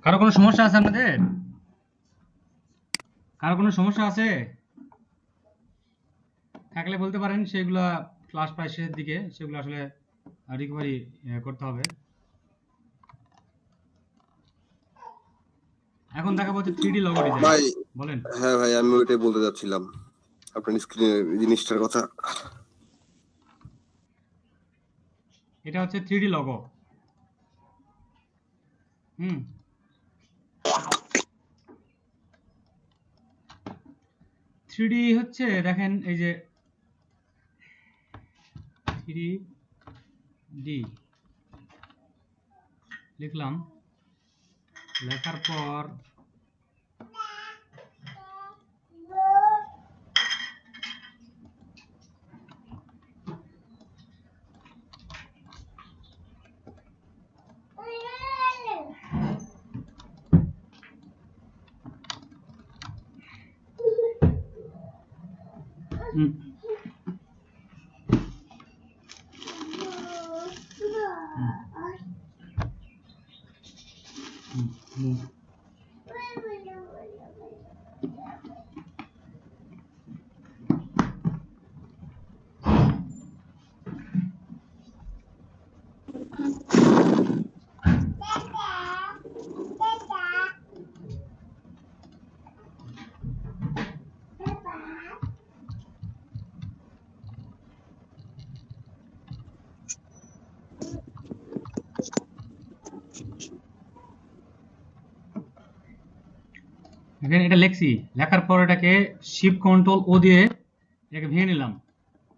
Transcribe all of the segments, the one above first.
কারো কোনো সমস্যা আছে আপনাদের? কারো কোনো সমস্যা আছে? থাকলে বলতে পারেন, সেগুলো ক্লাস প্রায় শেষের দিকে, সেগুলো আসলে রিকভারি করতে হবে। এখন দেখাবো হচ্ছে 3D লগো ডিজাইন। ভাই বলেন। হ্যাঁ ভাই, আমি ওইটাই বলতে যাচ্ছিলাম আপনার স্ক্রিনের জিনিসটার কথা। এটা হচ্ছে 3D লগো। 3D হচ্ছে, দেখেন এই যে 3D লিখলাম, লেখার পর এখানে এটা লিখছি, লেখার পর এটাকে শিফট কন্ট্রোল ও দিয়ে এটাকে ভেঙে নিলাম।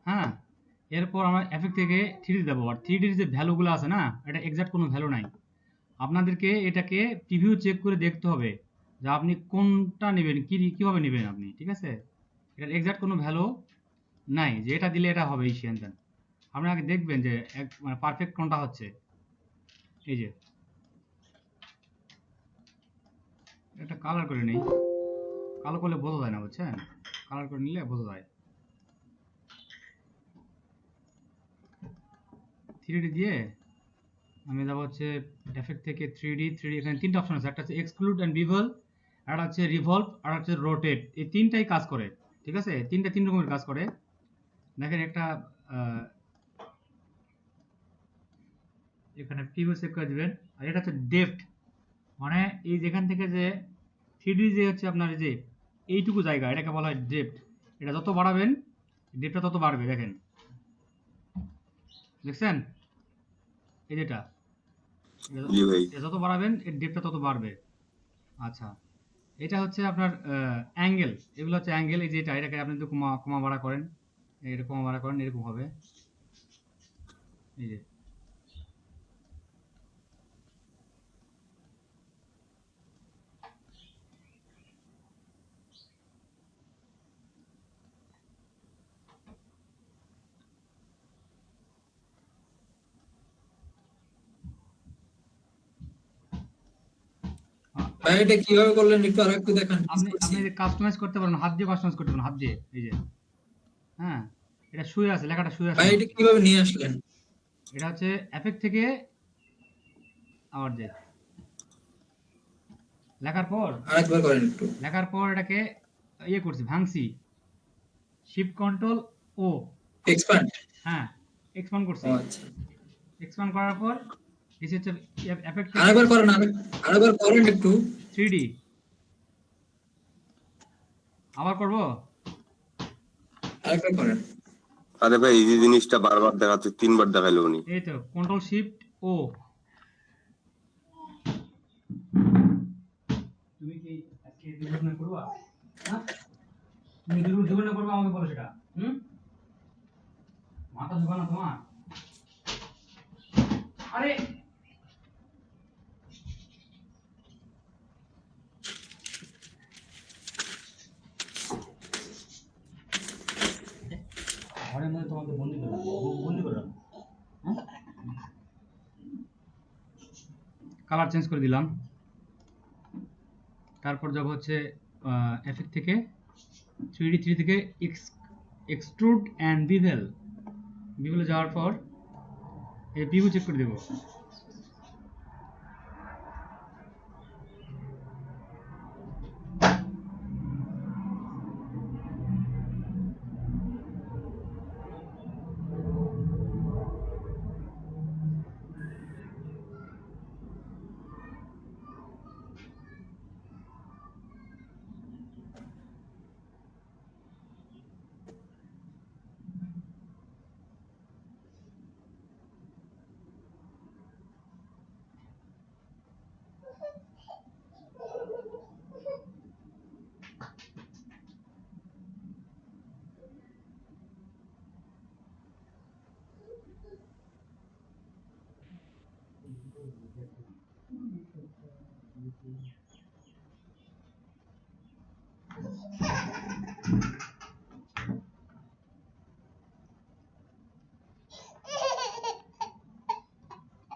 হ্যাঁ, এরপর আমরা এফেক্ট থেকে 3D দেবো। আর 3Dর যে ভ্যালুগুলো আছে না, এটা এক্সাক্ট কোনো ভ্যালু নাই। আপনাদেরকে এটাকে প্রিভিউ চেক করে দেখতে হবে যে আপনি কোনটা নেবেন, কিভাবে নেবেন আপনি, ঠিক আছে? এটার এক্সাক্ট কোনো ভ্যালু নাই যে এটা দিলে এটা হবে এই সিদ্ধান্ত। আপনি আগে দেখবেন যে মানে পারফেক্ট কোনটা হচ্ছে। এই যে একটা কালার করে নেই, কালো করলে বোঝা যায় না, বুঝছেন? কালার করে নিলে বোঝা যায়। 3D দিয়ে আমি যাবো হচ্ছে এফেক্ট থেকে 3D। এখানে তিনটা অপশন আছে, একটা হচ্ছে এক্সক্লুড অ্যান্ড বিভল, একটা হচ্ছে রিভলভ, আর হচ্ছে রোটেট। এই তিনটাই কাজ করে, ঠিক আছে? তিন রকমের কাজ করে। দেখেন একটা এখানে প্রিভিউ সেভ করে দিবেন। আর এটা হচ্ছে ডেপথ, মানে এই যেখান থেকে যে 3D যে হচ্ছে আপনার যে এইটুকু জায়গা, এটাকে বলা হয় ডেপথ। এটা যত বাড়াবেন ডেপথটা তত বাড়বে। দেখেন, দেখছেন এই যেটা, জি ভাই। এটা যত বাড়াবেন এর ডেপথটা তত বাড়বে। আচ্ছা, এটা হচ্ছে আপনার অ্যাঙ্গেল। এগুলো হচ্ছে অ্যাঙ্গেল। এই যে এটাকে আপনি যদি কমা বাড়া করেন, এটা কমা বাড়া করেন, এরকম হবে। এই যে ভাই এটা কিভাবে করলেন একটু আরেকটু দেখান। আপনি যে কাস্টমাইজ করতে পারেন, হাত দিয়ে কাস্টমাইজ করতে পারেন, হাত দিয়ে। এই যে হ্যাঁ, এটা শুয়ে আছে, লেখাটা শুয়ে আছে। ভাই এটা কিভাবে নিয়ে আসলেন? এটা হচ্ছে এফেক্ট থেকে আবার যে লেখার পর আরেকবার করেন একটু। লেখার পর এটাকে ইয়ে করছি, ভাঙছি, শিফট কন্ট্রোল ও, এক্সপ্যান্ড। হ্যাঁ এক্সপান্ড করছি। ও আচ্ছা, এক্সপান্ড করার পর এসে হচ্ছে এফেক্ট থেকে আরেকবার করেন, আরেকবার করেন একটু। 3D আবার করব। আরেকবার করেন। আরে ভাই, এই যে জিনিসটা বারবার দেখাচ্ছে, 3বার দেখাইলো উনি। এই তো কন্ট্রোল শিফট ও। তুমি কি আজকে দুর্ঘটনা করবা? হ্যাঁ, তুমি দুর্ঘটনা করবা, আমাকে বলো সেটা। মাথা ঢোকা না তোমার? আরে ঘরের মধ্যে তোমাকে বন্দি করে রাখবো, বন্দি করে রাখবো। কালার চেঞ্জ করে দিলাম। তারপর যাব হচ্ছে এফেক্ট থেকে 3D থেকে এক্সট্রুড অ্যান্ড বিভেল। বিভেলে যাওয়ার পর এই পিউ চেক করে দেবো।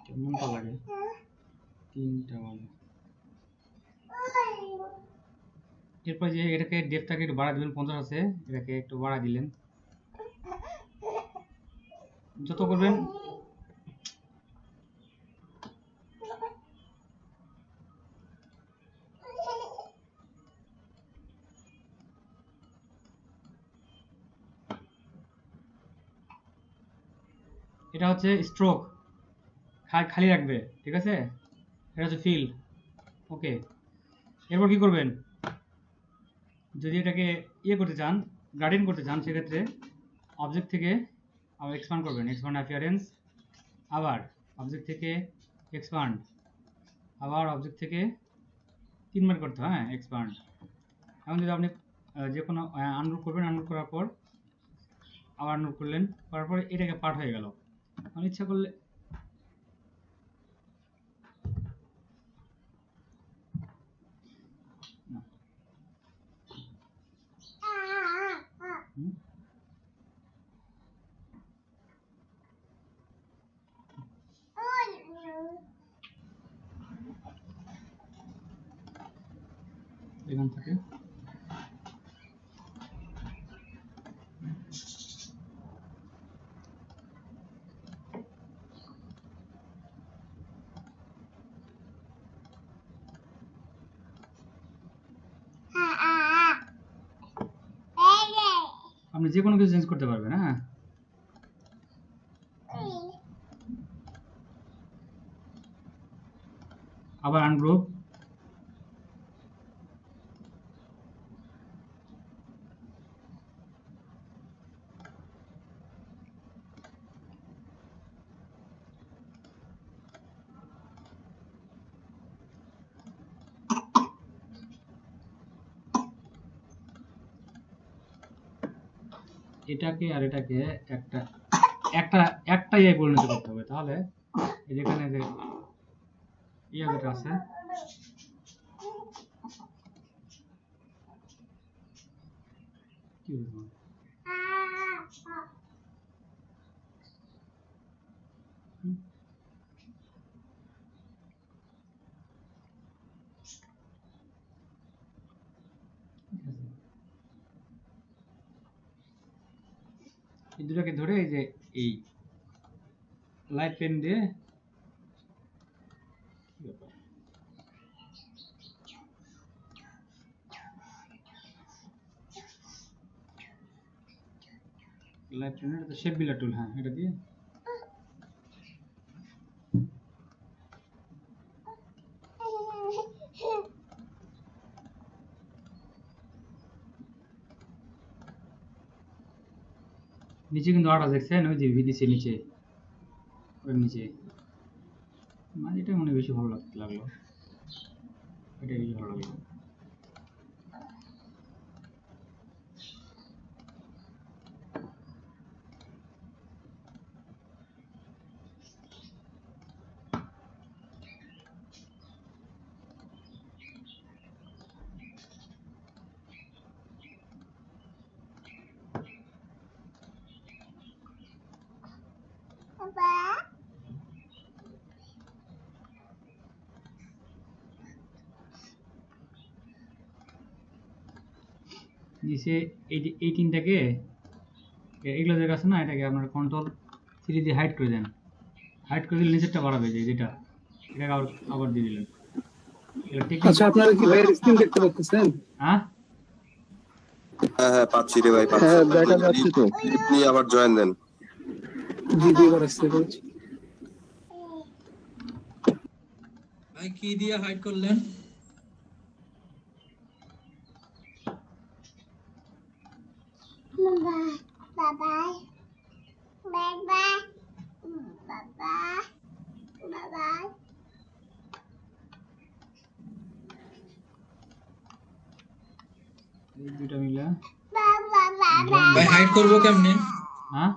কেমনটা লাগে 3টা বাজে। এরপর যে এটাকে ডেপটাকে একটু বাড়া দিবেন, 50 আছে, এটাকে একটু বাড়া দিলেন, যত করবেন এটা হচ্ছে স্ট্রোক, খালি রাখবে, ঠিক আছে, এটা হচ্ছে ফিল। ওকে, এরপর কি করবেন, যদি এটাকে ইয়ে করতে চান, গার্ডেন করতে চান, সেক্ষেত্রে অবজেক্ট থেকে আবার এক্সপান্ড করবেন, এক্সপান্ড অ্যাপিয়ারেন্স, আবার অবজেক্ট থেকে এক্সপান্ড, আবার অবজেক্ট থেকে 3বার করতে হয়, হ্যাঁ, এক্সপান্ড। এখন যদি আপনি যে কোনো আনরুট করবেন, আনরুট করার পর আবার আনরুট করলেন, করার পর এটাকে পার্ট হয়ে গেল। আমি ইচ্ছা করলে এখান থেকে আপনি যে কোনো কিছু চেঞ্জ করতে পারবেন, হ্যাঁ। আবার আনগ্রুপ, এটাকে আর এটাকে একটা একটা একটা ইয়ে পরিণত করতে হবে, তাহলে এই যেখানে যে ইয়ে যেটা আছে, কি বলবো, এই দুটাকে ধরে এই যে এই লাইট পেন দিয়ে কি ব্যাপার, লাইট পেন, এটা তো শেপ বিল্ডার টুল, হ্যাঁ, এটা দিয়ে নিচে কিন্তু আটা দেখছেন, ওই যে ভিডিসি নিচে, ওর নিচে, মানে এটা মনে বেশি ভালো লাগলো, এটা বেশি ভালো লাগলো। নিচে এই তিনটাকে, এগুলো জায়গা আছে না, এটাকে আপনার কন্ট্রোল 3 দিয়ে হাইড করে দেন, হাইড করে দিলে নিচেরটা বাড়াবে, যে যেটা এটাকে আবার আবার দিয়ে দিলেন। এটা টেকনিক। আচ্ছা, আপনারা কি ভাইয়ের স্ক্রিন দেখতে পাচ্ছেন? হ্যাঁ হ্যাঁ হ্যাঁ পাচ্ছি রে ভাই, পাচ্ছি। হ্যাঁ, দেখা যাচ্ছে তো। আপনি আবার জয়েন দেন। জি জি, এবার আসছে বলছি। ভাই কি দিয়ে হাইড করলেন? এই দুইটা মিলে। ভাই হাইড করবো কেমনে? হ্যাঁ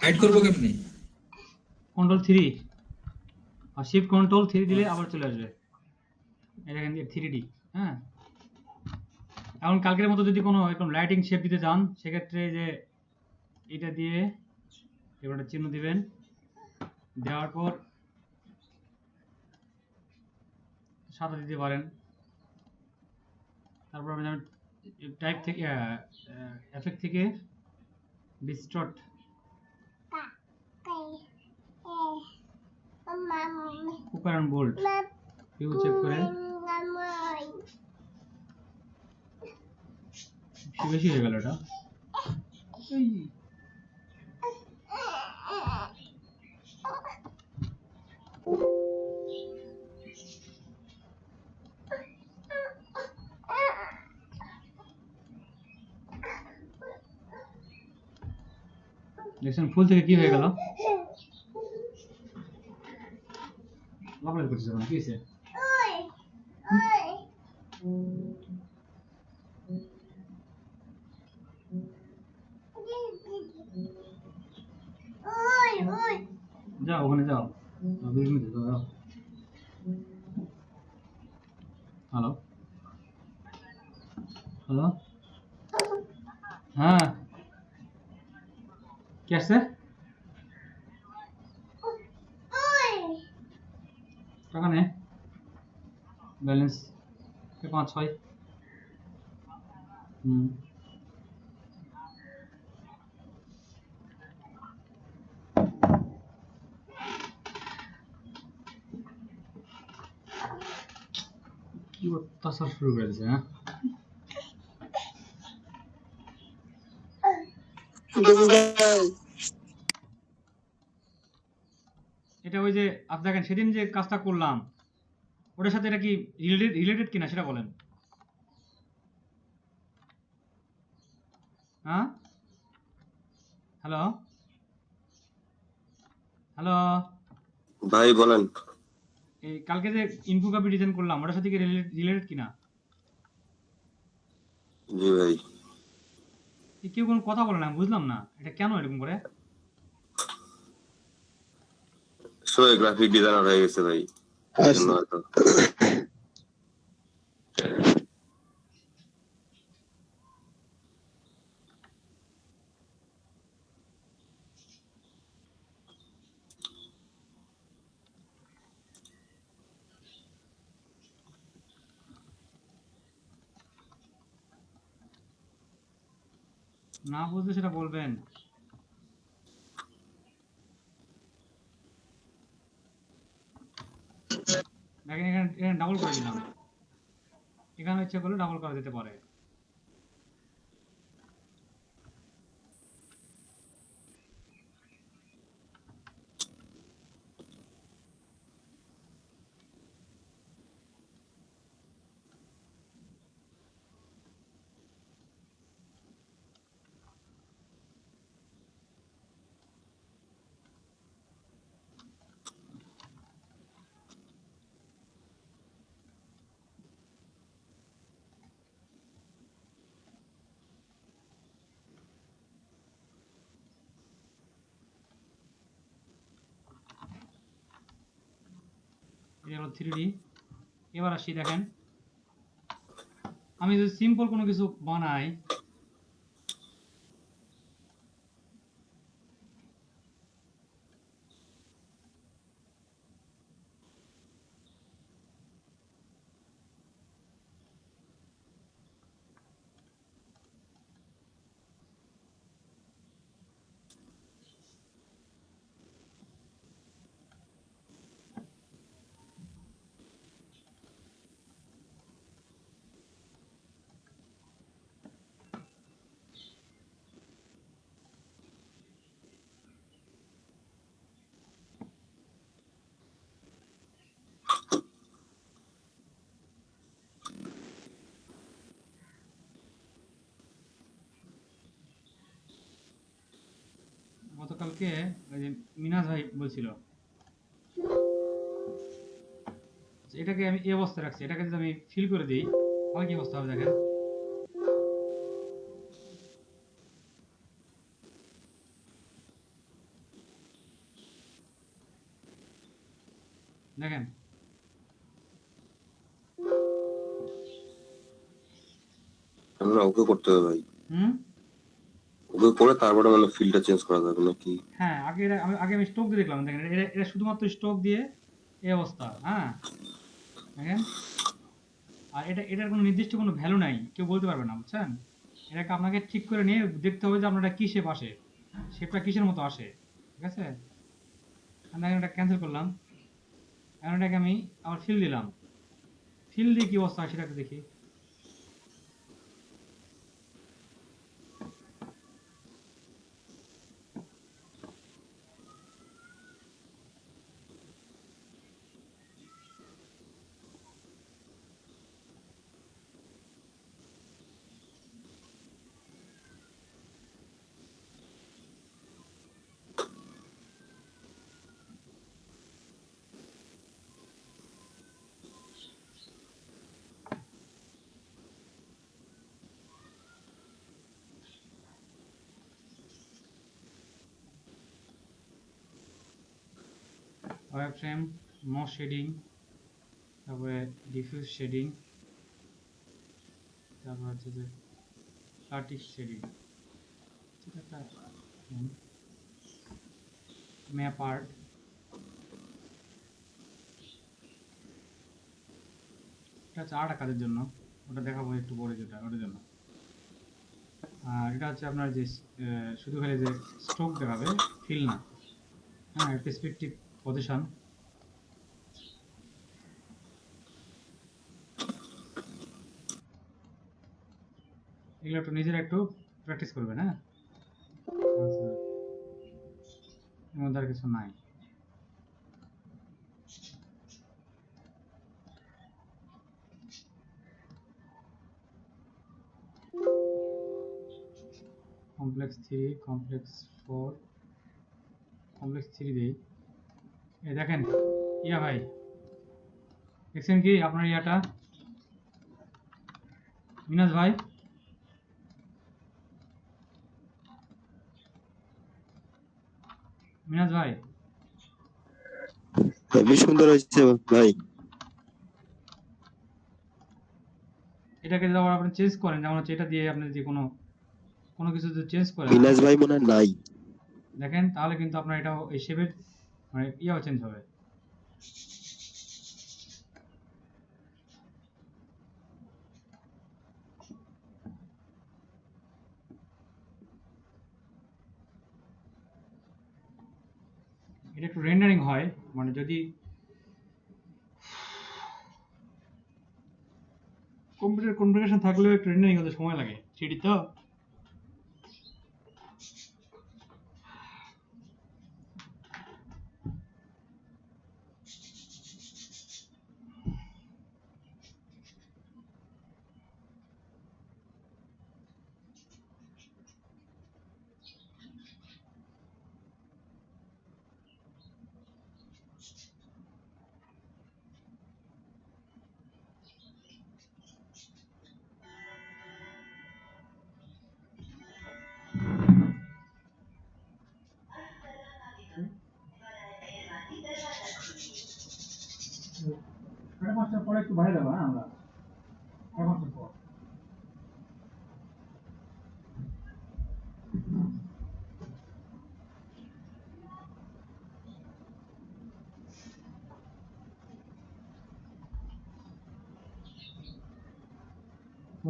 হাইড করবো কেমনে? Ctrl 3 আর শিফট Ctrl 3 দিলে আবার চলে আসবে। এটা কিন্তু 3D। হ্যাঁ, এখন কালকের মতো যদি কোনো এরকম লাইটিং শেপ দিতে চান, সেক্ষেত্রে যে এটা দিয়ে এবারে চিহ্ন দিবেন, দেওয়ার পর সাদা দিতে পারেন। তারপর আপনি টাইপ থেকে এফেক্ট থেকে distort cooper and bold view check করে বেশি হয়ে গেল এটা। দেখছেন ফুল থেকে কি হয়ে গেল? লাফালাফি করছিস এখন, কি হয়েছে? যাও ওখানে যাও, যাও। হ্যালো হ্যালো, হ্যাঁ কি আসছে? টাকা নে, ব্যালেন্স 5-6। কি অত্যাচার শুরু করে দিয়েছে, হ্যাঁ? এটা ওই যে আপনি দেখেন সেদিন যে কাজটা করলাম, ওটার সাথে এটা কি রিলেটেড কিনা সেটা বলেন। হ্যাঁ হ্যালো হ্যালো, ভাই বলেন। এই কালকে যে ইনফোগ্রাফি ডিজাইন করলাম, ওটার সাথে কি রিলেটেড কিনা? জি ভাই। কেউ কোনো কথা বলে না, বুঝলাম না এটা কেন এরকম করে। আসলে গ্রাফিক ডিজাইনার হয়ে গেছে ভাই, এই জন্য হয়তো। না বুঝলে সেটা বলবেন। দেখেন এখানে ডাবল করে দিলাম, এখানে ইচ্ছে করলে ডাবল করা যেতে পারে। এটা হলো 3D। এবার আসি, দেখেন আমি যদি সিম্পল কোনো কিছু বানাই, কালকে ওই যে মিনাজ ভাই বলছিল যে এটাকে আমি এই অবস্থায় রাখছি, এটাকে যদি আমি ফিল করে দিই তাহলে কি অবস্থা হবে দেখেন। দেখেন না ওকে করতে হবে ভাই, হুম ওকে করে তারপরে মানে ফিল্ডটা চেঞ্জ করা যাবে নাকি? হ্যাঁ, আগে আমি স্ট্রোক দিয়ে দেখলাম, দেখেন এটা শুধুমাত্র স্ট্রোক দিয়ে এই অবস্থা। হ্যাঁ দেখেন, আর এটার কোনো নির্দিষ্ট কোনো ভ্যালু নাই, কেউ বলতে পারবে না, বুঝছেন? এটাকে আপনাকে ঠিক করে নিয়ে দেখতে হবে যে আপনার এটা কি শেপ আসে, শেপটা কিসের মতো আসে, ঠিক আছে? আমি এখন এটা ক্যান্সেল করলাম, এখন এটাকে আমি আবার ফিল দিলাম, ফিল দিয়ে কি অবস্থা হয় সেটা একটু দেখি। ওয়েব ফ্রেম, নো শেডিং, তারপরে ডিফিউজ শেডিং, তারপর হচ্ছে যে স্ট্যাটিক শেডিং, ঠিক আছে, ম্যাপ আর্ট, এটা হচ্ছে আর্ট কাজের জন্য, ওটা দেখাবো একটু পরে, যেটা ওটার জন্য। আর এটা হচ্ছে আপনার যে শুধু খালি যে স্ট্রোক দেখাবে, ফিল না। হ্যাঁ, পার্সপেক্টিভ, পজিশন, এগুলো একটু নিজেরা একটু প্র্যাকটিস করবেন। হ্যাঁ আচ্ছা, এর মধ্যে আর কিছু নাই। কমপ্লেক্স 3, কমপ্লেক্স 4, কমপ্লেক্স 3 দেই। এই দেখেন ইয়া ভাই, দেখছেন কি আপনার ইয়াটা মিনাজ ভাই? মিনাজ ভাই, হেবি সুন্দর হয়েছে ভাই। এটাকে যদি আবার আপনি চেঞ্জ করেন, যেমন হচ্ছে এটা দিয়ে আপনি যে কোনো কোনো কিছু যদি চেঞ্জ করেন, মিনাজ ভাই মনে হয় নাই। দেখেন তাহলে কিন্তু আপনার এটা এই শেপের মানে ইয়াও চেঞ্জ হবে। এটা একটু রেন্ডারিং হয়, মানে যদি কম্পিউটার কনফিগারেশন থাকলেও একটু রেন্ডারিং হতে সময় লাগে, সেটি তো। সাড়ে পাঁচটার পরে একটু বাইরে যাবো, হ্যাঁ আমরা সাড়ে পাঁচটার পর।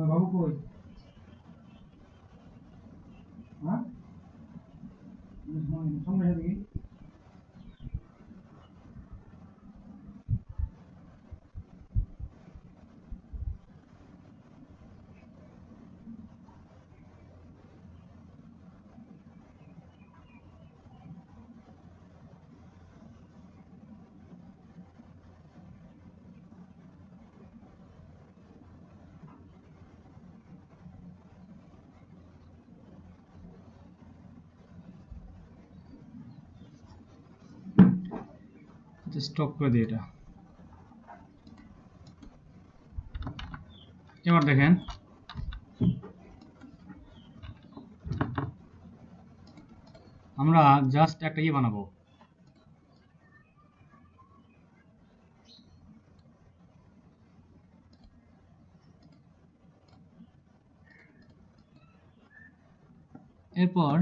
বাবু কই? হ্যাঁ সঙ্গে সাথে কি স্টপ করে দিই এটা। এবার দেখেন আমরা জাস্ট একটা বানাবো। এরপর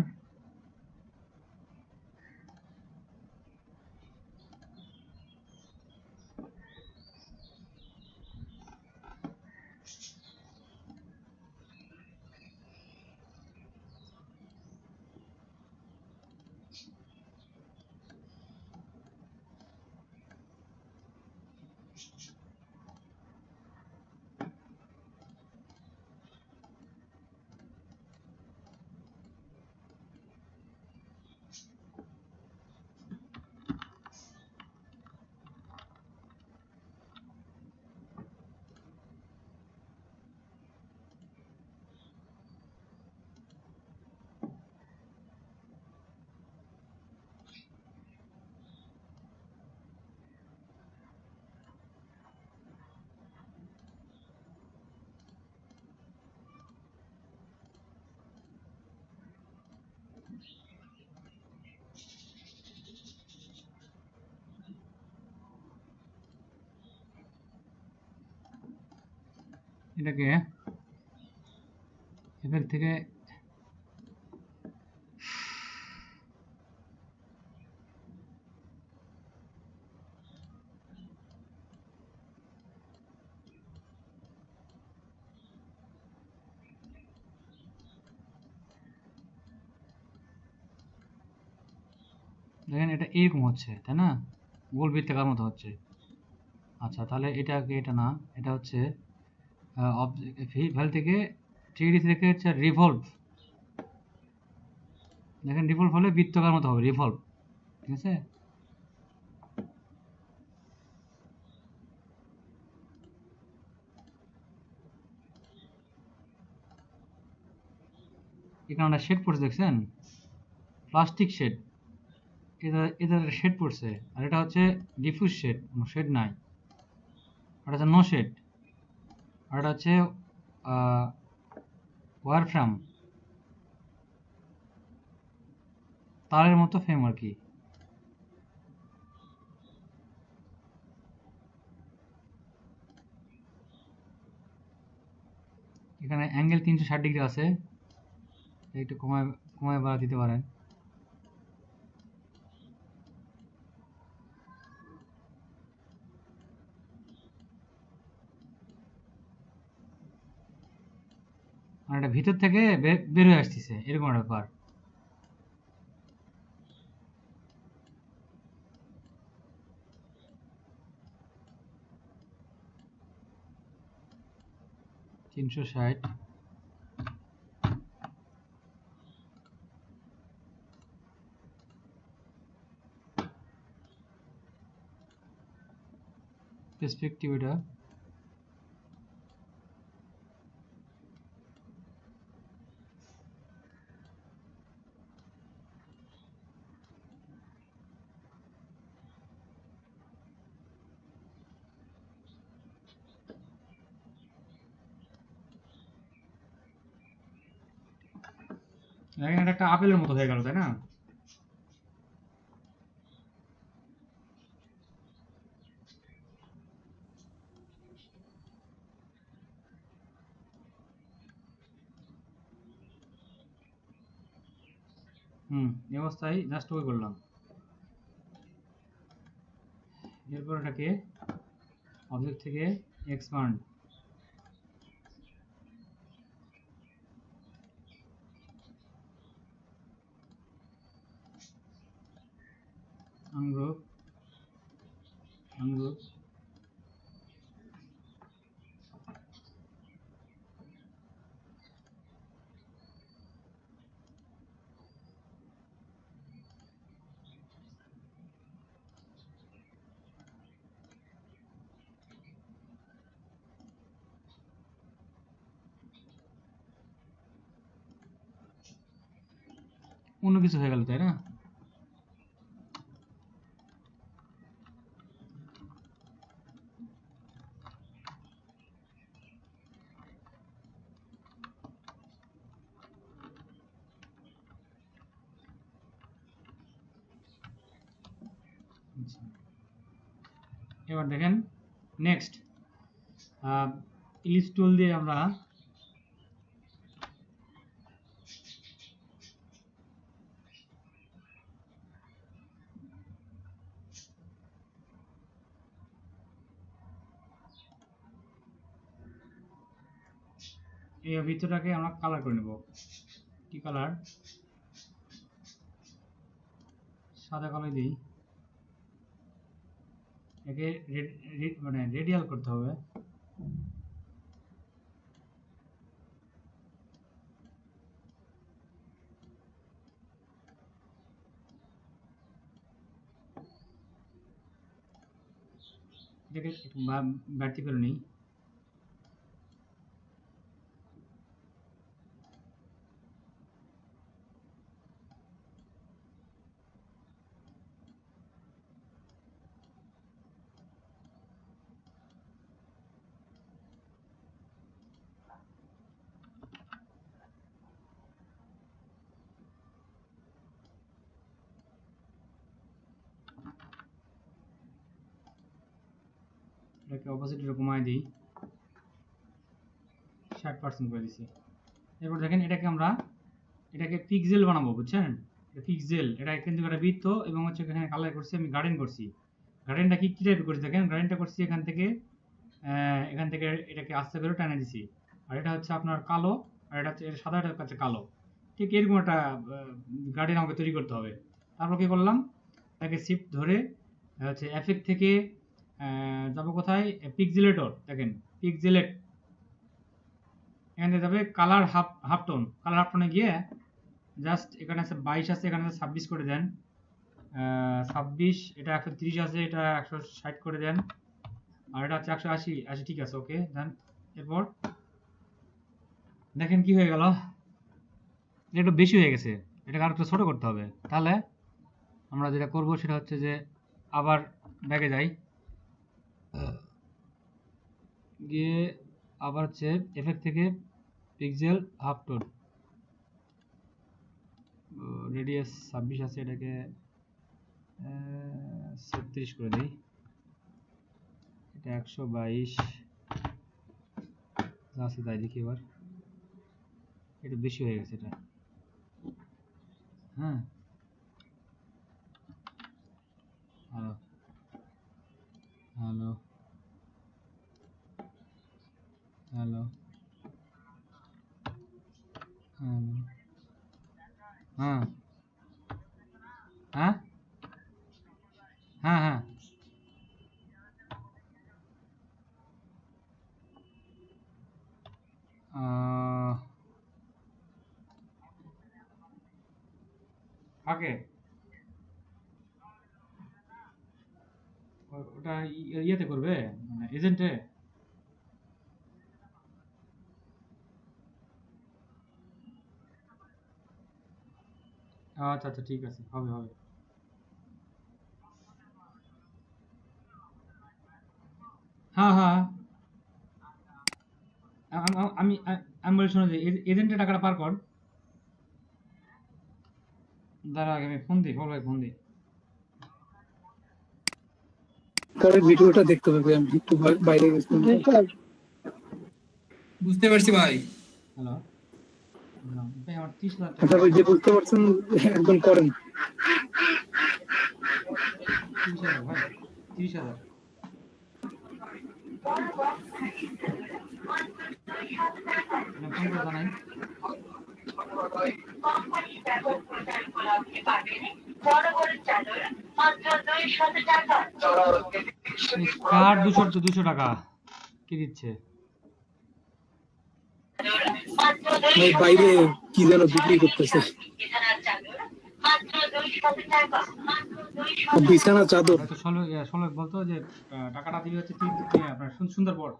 এটাকে এফেক্ট থেকে দেখেন এটা এরকম হচ্ছে, তাই না? গোল বৃত্তাকার মতো হচ্ছে। আচ্ছা তাহলে এটাকে, এটা না, এটা হচ্ছে ভ্যাল থেকে 3D থেকে হচ্ছে রিভলভ। দেখেন রিভলভ হলে বৃত্তাকার মতো হবে, রিভলভ। ঠিক আছে, এখানে একটা শেড পড়ছে দেখছেন, প্লাস্টিক শেড। এটা এটা শেড পড়ছে, আর এটা হচ্ছে ডিফিউজ শেড, কোনো শেড নাই। আর হচ্ছে নো শেড, আর এটা হচ্ছে ওয়ার ফ্রেম, তারের মতো ফ্রেম আর কি। এখানে অ্যাঙ্গেল 360 ডিগ্রি আছে, একটু কমায় কমায় বাড়া দিতে পারেন। আর এটা ভিতর থেকে বের হয়ে আসতেছে, এরকম একটা ব্যাপার। তিনশো ষাট, পার্সপেক্টিভ এটা দেখেন, এটা একটা আপেলের মতো হয়ে গেল, তাই না? এই অবস্থায় জাস্ট ওকে করলাম। এরপর এটাকে অবজেক্ট থেকে এক্সপান্ড, আনগ্রুপ, আনগ্রুপ, অন্য কিছু হয়ে গেল, তাই না? এবার দেখেন নেক্সট ইলিশ টুল দিয়ে আমরা এই ভিতরটাকে আমরা কালার করে নেব। কি কালার? সাদা কালার দিই। একে মানে রেডিয়াল করতে হবে। এটাকে একটু বাড়তি করে নিই। এটাকে অপোজিটে কমায় দিই, 60% করে দিছি। এরপর দেখেন এটাকে পিক্সেল বানাবো, বুঝছেন? এটা পিক্সেল, এটা কিন্তু একটা বৃত্ত এবং হচ্ছে এখানে কালার করছি আমি, গার্ডেন করছি। গার্ডেনটা কি টাইপের করছি দেখেন, গার্ডেনটা করছি এখান থেকে এটাকে আস্তে করে টানে দিছি। আর এটা হচ্ছে আপনার কালো, আর এটা হচ্ছে সাদা, এটা হচ্ছে কালো। ঠিক এরকম একটা গার্ডেন আমাকে তৈরি করতে হবে। তারপর কি করলাম, এটাকে শিফট ধরে হচ্ছে এফেক্ট থেকে যাবো কোথায়, পিক্সেলেটর, দেখেন পিক্সেলেট, এখানে যাবে colour half tone. Colour half টোনে গিয়ে জাস্ট এখানে আছে 22 আছে, এখানে 26 করে দেন। 26, এটা 130 আছে, এটা 160 করে দেন। আর এটা হচ্ছে 180, ঠিক আছে, ওকে দেন। এরপর দেখেন কি হয়ে গেল, এটা একটু বেশি হয়ে গেছে, এটাকে আর একটু ছোট করতে হবে। তাহলে আমরা যেটা করব সেটা হচ্ছে যে আবার ব্যাগে যাই, গিয়ে আবার হচ্ছে এফেক্ট থেকে পিক্সেল হাফ টোন, রেডিয়াস 26 আছে, এটাকে 36 করে দিই। এটা 122 আছে, তাই দেখি এবার একটু বেশি হয়ে গেছে এটা। হ্যাঁ, হ্যালো হ্যালো হ্যালো হ্যালো, হ্যাঁ হ্যাঁ হ্যাঁ হ্যাঁ, কাকে ওটা ইয়েতে করবে, মানে এজেন্টে? আচ্ছা আচ্ছা, ঠিক আছে, হবে হবে। হ্যাঁ হ্যাঁ, আমি আমি বলি শোনো, যে এজেন্টের টাকাটা পার কর। দাঁড়া, আগে আমি ফোন দিই, বল ভাই ফোন দিই। পরে ভিডিওটা দেখতে পাবে, আমি একটু বাইরে গেছিলাম। বুঝতে পারছি ভাই। হ্যালো, ভাই আমার 30,000 আচ্ছা টাকা, ভাই, যে বুঝতে পারছেন একদম করেন। 30,000 ভাই, 30,000। ফোন করে জানাই। কার 200 টাকা কি দিচ্ছে? ভাই বাইরে কি যেন বিক্রি করতেছে, বিছানা চাদর। হয়তো ষোলো বলতো যে টাকাটা দিবি হচ্ছে আপনার সুন্দর পর,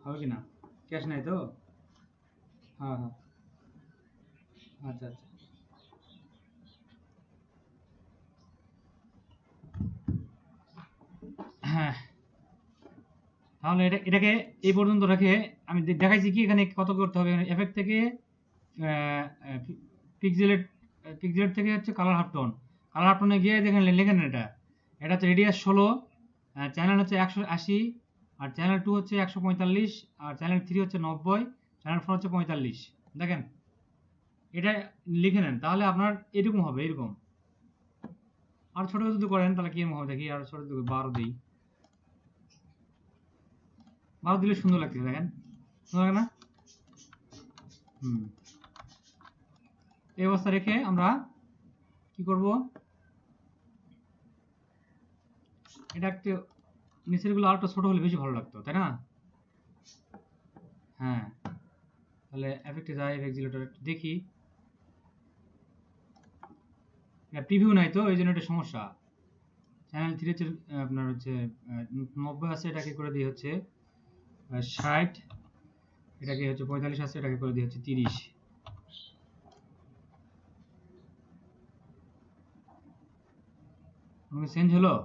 হবে কিনা? ক্যাশ নাই তো? হ্যাঁ হ্যাঁ, আচ্ছা আচ্ছা। হ্যাঁ, তাহলে এটাকে এই পর্যন্ত রেখে আমি দেখাইছি কি এখানে কত করতে হবে। এফেক্ট থেকে পিক্সেলেট থেকে হচ্ছে কালার হাফ টোন, কালার টোনে গিয়ে দেখেন লেখেন এটা, এটা হচ্ছে রেডিয়াস 16, চ্যানেল হচ্ছে 180, আর চ্যানেল 2 হচ্ছে 145, আর চ্যানেল 3 হচ্ছে 90, চ্যানেল 4 হচ্ছে 45। দেখেন এটা লিখে নেন, তাহলে আপনার এরকম হবে, এরকম। আর ছোট যদি করেন তাহলে কি হবে দেখি, আর ছোট যদি 12 দিই, 12 দিলে সুন্দর লাগছে, দেখেন সুন্দর লাগে না? এই অবস্থা রেখে আমরা কি করব, এটা একটু নিচের গুলো আরেকটু ছোট হলে বেশি ভালো লাগতো, তাই না? হ্যাঁ, তাহলে এফেক্টে যাই, এক্সিলেটর একটু দেখি, প্রিভিউ নাই তো এই জন্য এটা সমস্যা। চ্যানেল 3 হচ্ছে আপনার হচ্ছে 90 আছে, এটাকে করে দিয়ে হচ্ছে 60, এটাকে হচ্ছে 45 আছে, এটাকে করে দিয়ে হচ্ছে 30। চেঞ্জ হলো?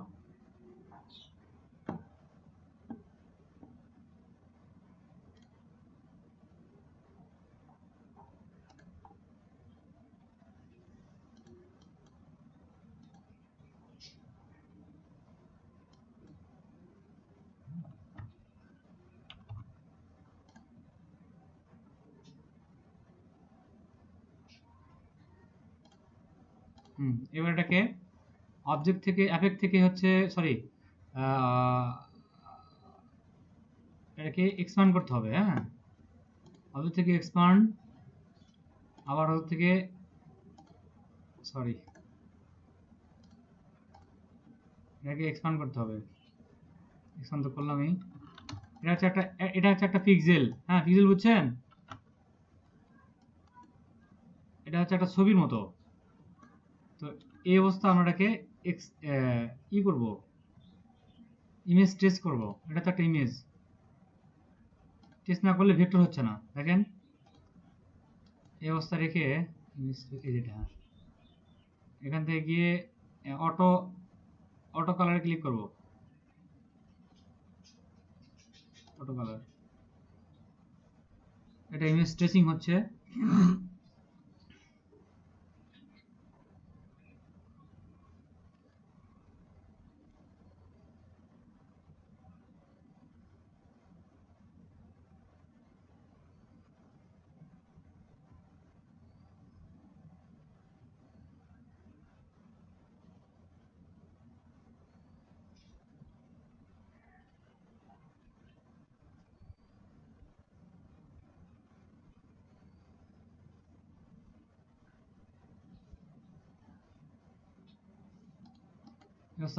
এবার এটাকে অবজেক্ট থেকে, এফেক্ট থেকে হচ্ছে, সরি, এটাকে এক্সপ্যান্ড করতে হবে। হ্যাঁ, অবজেক্ট থেকে এক্সপ্যান্ড, আবার অবজেক্ট থেকে, সরি, এটাকে এক্সপ্যান্ড করতে হবে। এক্সপ্যান্ড তো করলামই। এটা হচ্ছে একটা পিক্সেল। হ্যাঁ, পিক্সেল বুঝছেন? এটা হচ্ছে একটা ছবির মতো। তো এই অবস্থা আমরা এটাকে ই করব, ইমেজ ট্রেস করব। এটা তো একটা ইমেজ, ট্রেস না করলে ভেক্টর হচ্ছে না। দেখেন এই অবস্থা রেখে যেটা এখান থেকে গিয়ে অটো কালারে ক্লিক করব, অটো কালার। এটা ইমেজ ট্রেসিং হচ্ছে।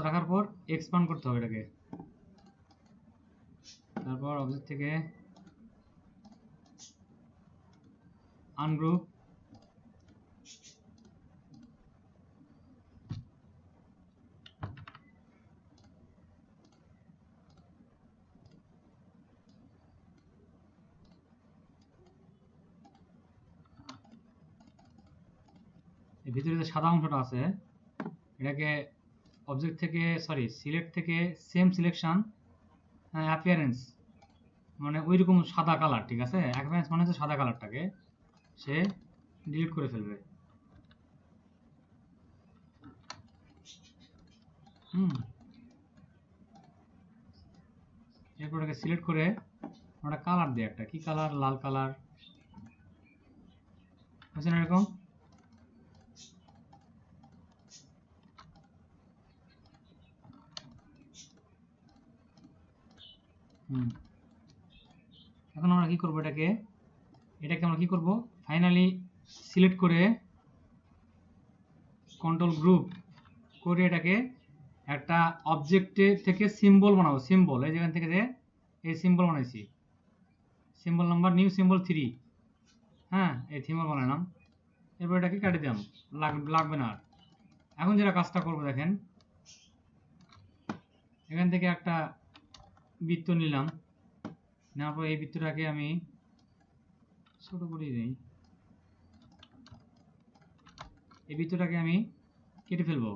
রাখার পর এক্সপ্যান্ড করতে হবে এটাকে। তারপর অবজেক্ট থেকে আনগ্রুপ, এর ভিতরে যে সাদা অংশটা আছে এটাকে অবজেক্ট থেকে, সরি, সিলেক্ট থেকে সেম সিলেকশন, অ্যাপিয়ারেন্স, মানে ওইরকম সাদা কালার, ঠিক আছে? অ্যাপিয়ারেন্স মানে হচ্ছে সাদা কালারটাকে সে ডিলিট করে ফেলবে। এরপর এটাকে সিলেক্ট করে আমরা কালার দিই একটা, কি কালার? লাল কালার, হচ্ছে না এরকম? এখন আমরা কি করব, এটাকে আমরা কি করব, ফাইনালি সিলেক্ট করে কন্ট্রোল গ্রুপ করে এটাকে একটা অবজেক্টে থেকে সিম্বল বানাবো। সিম্বল এই যেখান থেকে যে এই সিম্বল বানাইছি, সিম্বল নাম্বার নিউ সিম্বল 3। হ্যাঁ, এই সিম্বল বানালাম। এরপর এটাকে কেটে দিলাম, লাগবে না আর। এখন যেটা কাজটা করবো দেখেন, এখান থেকে একটা বৃত্ত নিলাম, নেওয়ার পর এই বৃত্তটাকে আমি ছোট করে দিই। এই বৃত্তটাকে আমি কেটে ফেলবো,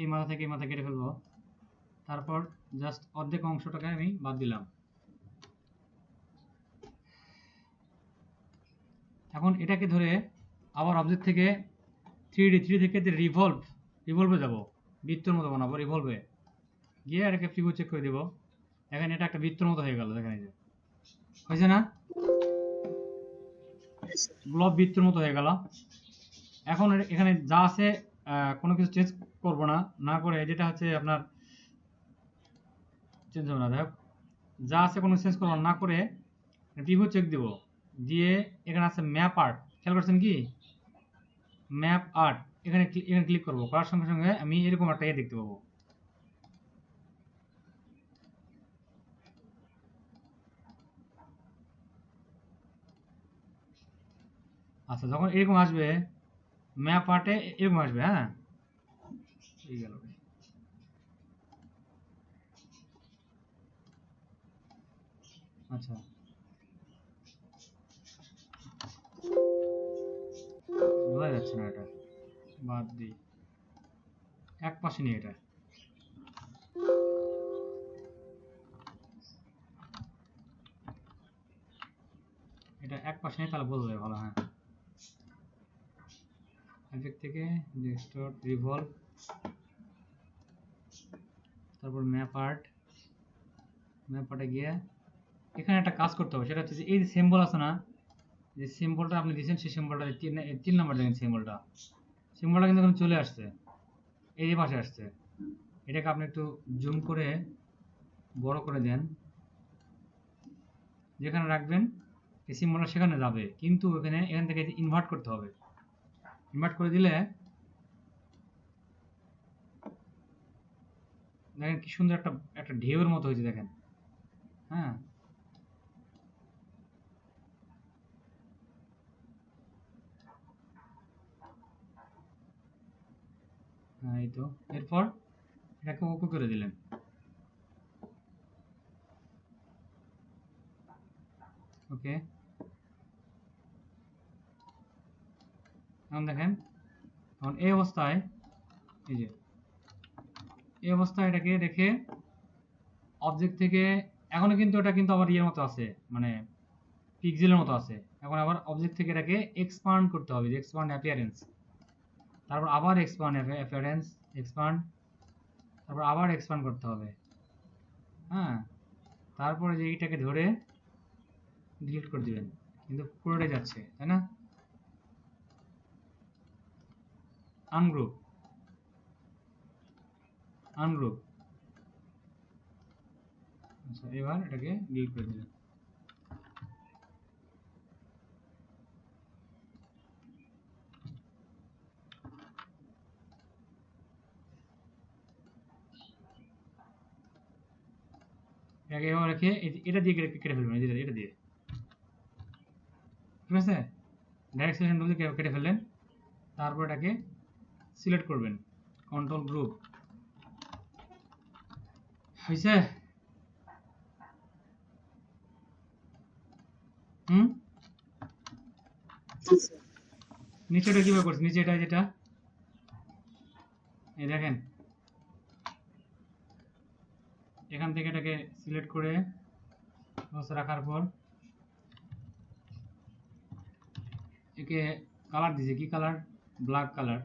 এই মাথা থেকে এই মাথা কেটে ফেলবো। তারপর জাস্ট অর্ধেক অংশটাকে আমি বাদ দিলাম। এখন এটাকে ধরে আবার অবজেক্ট থেকে থ্রি থেকে রিভলভে যাব, বৃত্তর মতো বানাবো, রিভলভে গিয়ে এটাকে ফিগার চেক করে দিব। এখানে এটা একটা বৃত্তর মতো হয়ে গেল, দেখেন এই যে হয়েছে না, গ্লোব বৃত্তর মতো হয়ে গেল। এখন এখানে যা আছে কোনো কিছু চেঞ্জ করবো না, না করে যেটা হচ্ছে আপনার চেঞ্জ হবে না, দেখ যা আছে কোনো চেঞ্জ করবো না করে প্রিভিউ চেক দিব, দিয়ে এখানে আছে ম্যাপ আর্ট, খেয়াল করছেন কি ম্যাপ আর্ট, এখানে ক্লিক করবো, করার সঙ্গে সঙ্গে আমি এরকম একটা ইয়ে দেখতে পাবো। আচ্ছা যখন এরকম আসবে ম্যাপ আর্টে এরকম আসবে, হ্যাঁ এই গেল। আচ্ছা বোঝা যাচ্ছে না, এটা বাদ দিই, এক পাশে নিয়ে এটা এক পাশে নিয়ে তাহলে বোঝা যায় ভালো। হ্যাঁ এফেক্ট থেকে ডিস্টর্ট রিভলভ, তারপর ম্যাপ আর্টে গিয়ে এখানে একটা কাজ করতে হবে, সেটা হচ্ছে যে এই যে সিম্বল আছে না, যে সিম্বলটা আপনি দিয়েছেন সেই সিম্বলটা 3 নাম্বার দেখেন, সিম্বলটা কিন্তু এখন চলে আসছে, এই যে পাশে আসছে। এটাকে আপনি একটু জুম করে বড় করে দেন, যেখানে রাখবেন এই সিম্বলটা সেখানে যাবে, কিন্তু এখান থেকে ইনভার্ট করতে হবে। ইনভার্ট করে দিলে দেখেন কি সুন্দর একটা ঢেউয়ের মতো হয়েছে, দেখেন। হ্যাঁ এই তো, এরপর এটাকে ওকে করে দিলেন। ওকে এখন দেখেন, এখন এই অবস্থায় এটাকে রেখে অবজেক্ট থেকে এখনো কিন্তু এটা কিন্তু আবার ইয়ের মতো আছে, মানে পিক্সেলের মতো আছে। এখন আবার অবজেক্ট থেকে এটাকে এক্সপান্ড করতে হবে, এক্সপান্ড অ্যাপিয়ারেন্স, তারপর আবার এক্সপান্ড অ্যাপিয়ারেন্স, এক্সপান্ড, তারপর আবার এক্সপান্ড করতে হবে। হ্যাঁ তারপরে যে এইটাকে ধরে ডিলিট করে দিবেন, কিন্তু পুরোটাই যাচ্ছে, তাই না? আনগ্রুপ আচ্ছা এবার এটাকে ডিলিট করে দিবেন। এটাকে এবার রেখে এটা দিয়ে কেটে ফেলবেন, এটা দিয়ে, ঠিক আছে? ডাইরেক্ট সিলেকশন টুল দিয়ে কেটে ফেললেন, তারপর এটাকে সিলেক্ট করবেন, কন্ট্রোল গ্রুপ, হয়েছে? নিচেটা কিভাবে করছি, নিচেটা যেটা এই দেখেন, এখান থেকে এটাকে সিলেক্ট করে রাখার পর একে কালার দিয়েছে, কি কালার? Black colour.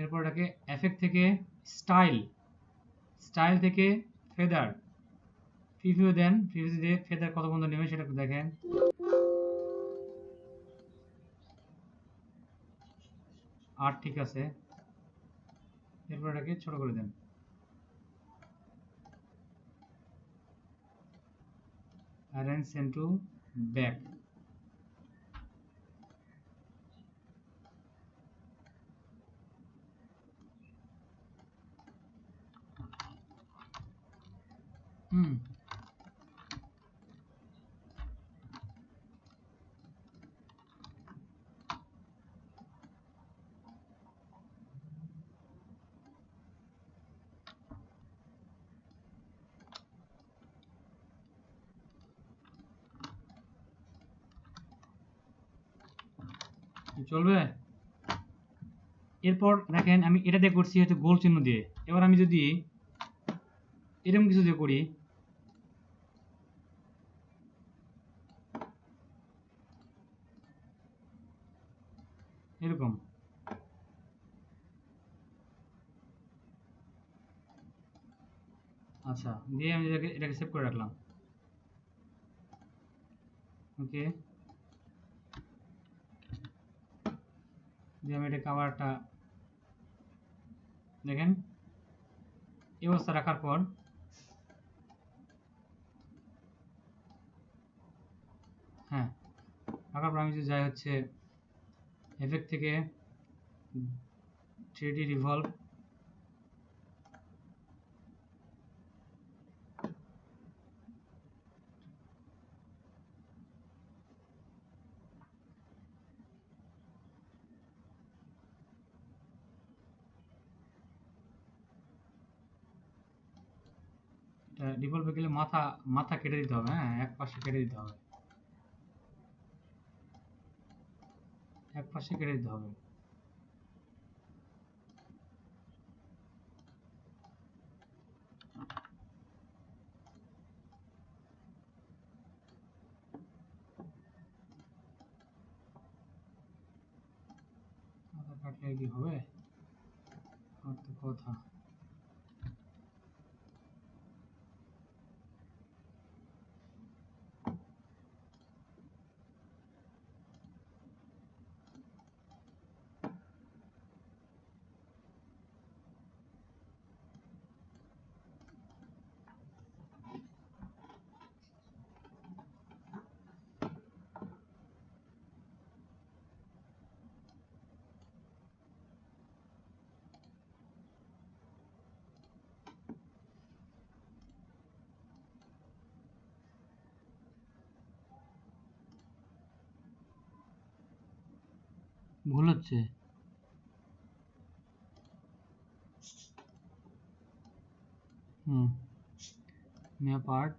এরপর এটাকে এফেক্ট থেকে স্টাইল থেকে ফেদার, প্রিভিউ দেন, প্রিভিউ দিয়ে ফেদার কত পর্যন্ত নেবেন সেটা দেখেন। আর ঠিক আছে, এরপর এটাকে ছোট করে দেন, arrange send to back, চলবে? এরপর দেখেন আমি এটা দিয়ে করছি হচ্ছে গোল চিহ্ন দিয়ে। এবার আমি যদি এরকম কিছু দিয়ে করি, এরকম। আচ্ছা, দিয়ে আমি এটাকে সেভ করে রাখলাম। ওকে, দিয়ে আমি এটা কাভারটা দেখেন এই অবস্থা রাখার পর হ্যাঁ, রাখার পর আমি যদি যাই হচ্ছে এফেক্ট থেকে 3D রিভলভ, রিভলভে গেলে মাথা মাথা কেটে দিতে হবে। হ্যাঁ, এক পাশে কেটে দিতে হবে, এক পাশে কেটে দিতে হবে। মাথা কাটলে কি হবে? আর তো কথা। ভুল হচ্ছে। মেয়া পার্ট,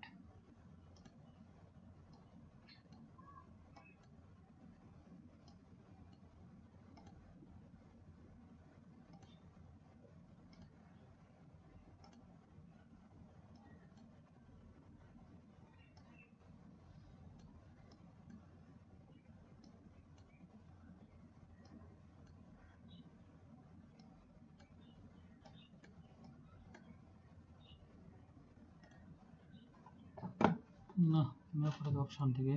না মেয়া পার্ট অপশন থেকে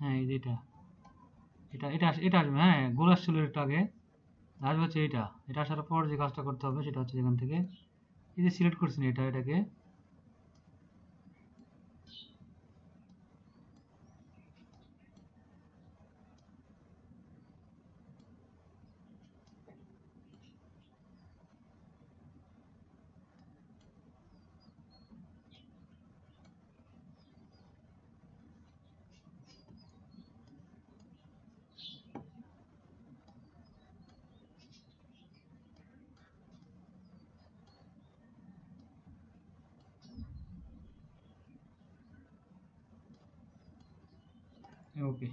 হ্যাঁ এই যে এটা এটা এটা এটা আসবে। হ্যাঁ, গোল আসছিল একটু আগে, আসবে হচ্ছে এটা। এটা আসার পর যে কাজটা করতে হবে সেটা হচ্ছে এখান থেকে এই যে সিলেক্ট করছেন এটাকে ওকে।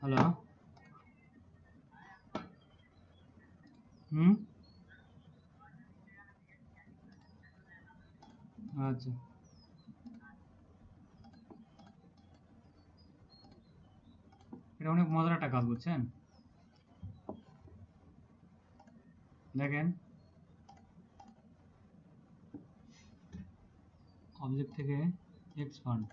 হ্যালো, হুম, আচ্ছা, এটা অনেক মজার একটা কাজ, বুঝছেন? দেখেন অবজেক্ট থেকে এক্সপান্ড,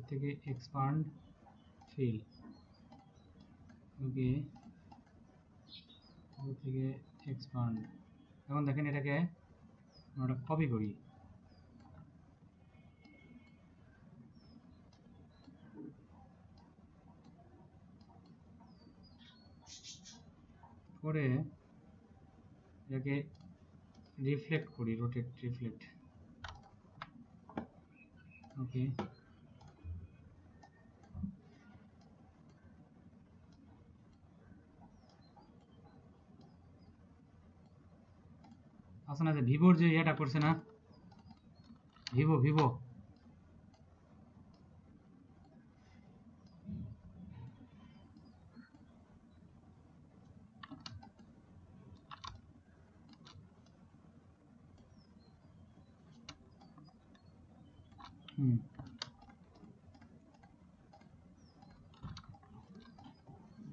থেকে এক্সপান্ড ফিল, ওকে থেকে এক্সপান্ড। এখন দেখেন এটাকে আমরা কপি করি, করে এটাকে রিফ্লেক্ট করি, রোটেট রিফ্লেক্ট, ওকে। আসলে না যে ভিভোর যে এটা করছে না, ভিভো ভিভো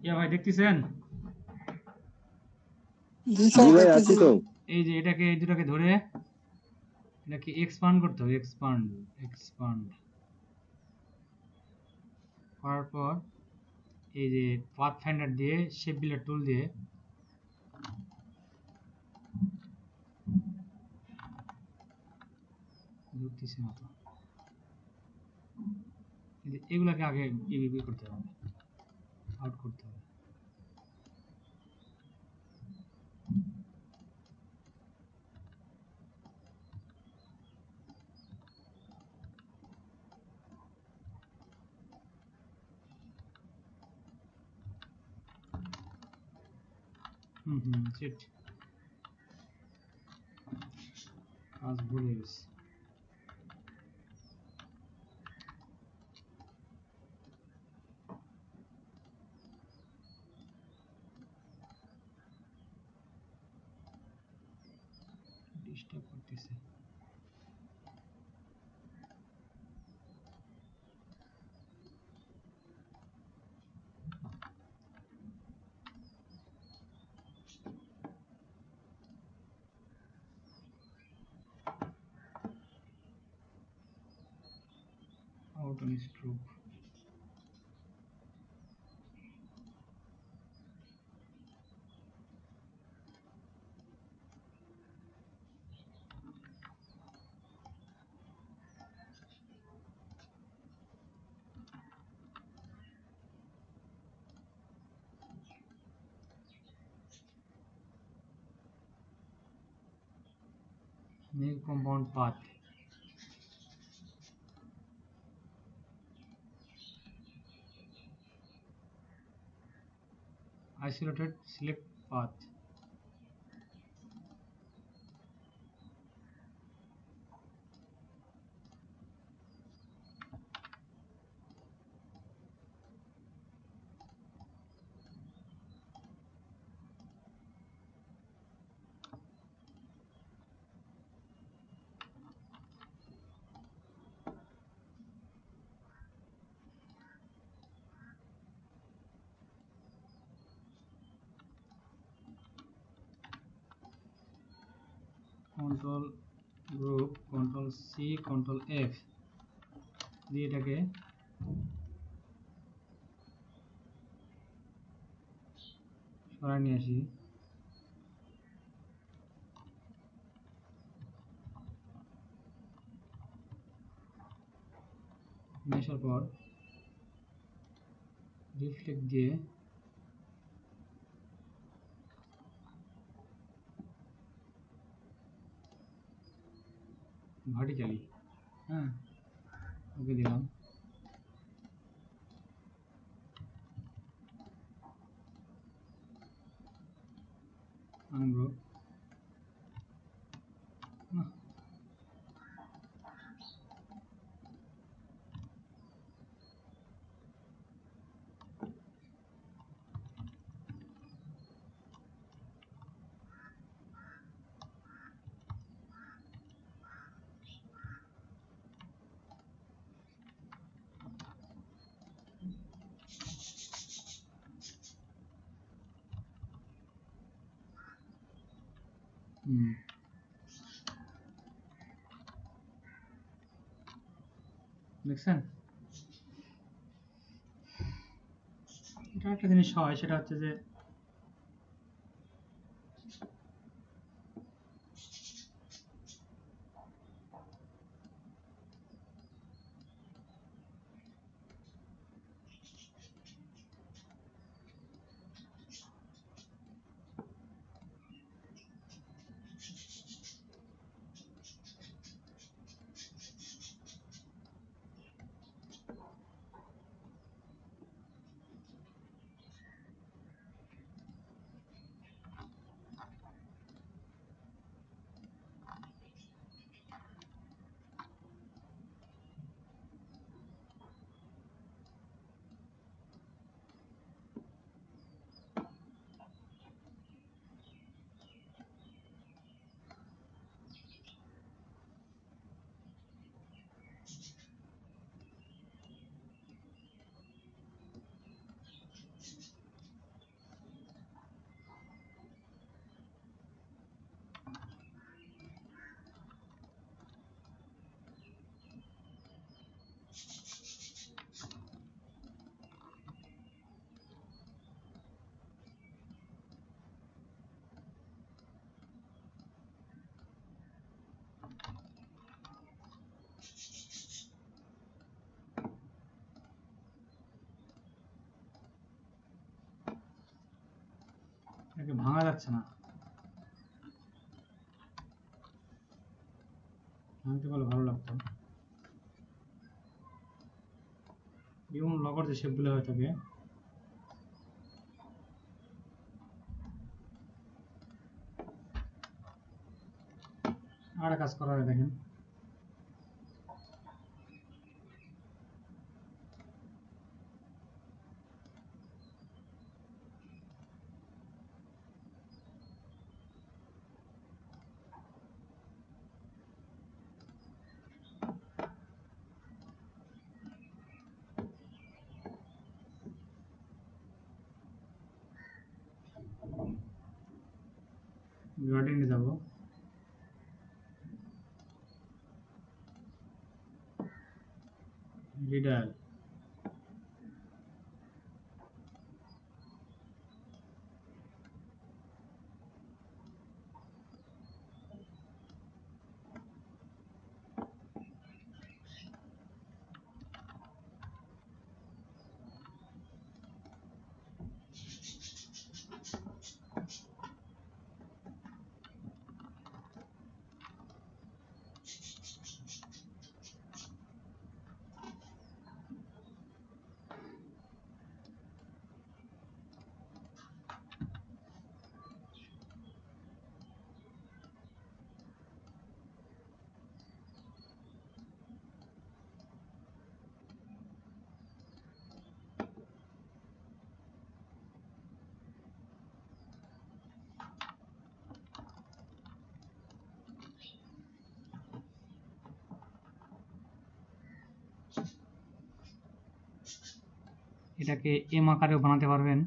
ইয়া ভাই দেখতেছেন? জি স্যার, জি ভাই আছি তো। এই যে এটাকে, এই দুটাকে ধরে এটাকে এক্সপান্ড করতে হবে, এক্সপান্ড এক্সপান্ড করার পর এই যে পাথ ফাইন্ডার দিয়ে শেপ বিল্ডার টুল দিয়ে ধরতেছি না তো, এগুলাকে আগে ইয়ে করতে হবে, আউট করতে হবে। সেট কাজ ভুলে গেছি। ডিস্টার্ব করতেছে। Out on stroke. Make compound path. Isolated select path. Control group, Control C, Control F দিয়ে এটাকে সরাই নিয়ে আসি। নিয়ে আসার পর রিফ্লেক্ট দিয়ে ভার্টিক্যালি, হ্যাঁ ওকে দিলাম। আনগ্রুপ না, দেখছেন? এটা একটা জিনিস হয়, সেটা হচ্ছে যে এটাকে ভাঙা যাচ্ছে না, ভাঙতে পারলে ভালো লাগতো। যেমন লগর যে শেপগুলো হয়ে থাকে, আর কাজ করা হয় দেখেন, গার্ডেনে যাব, রিডার, এটাকে এম আকারেও বানাতে পারবেন।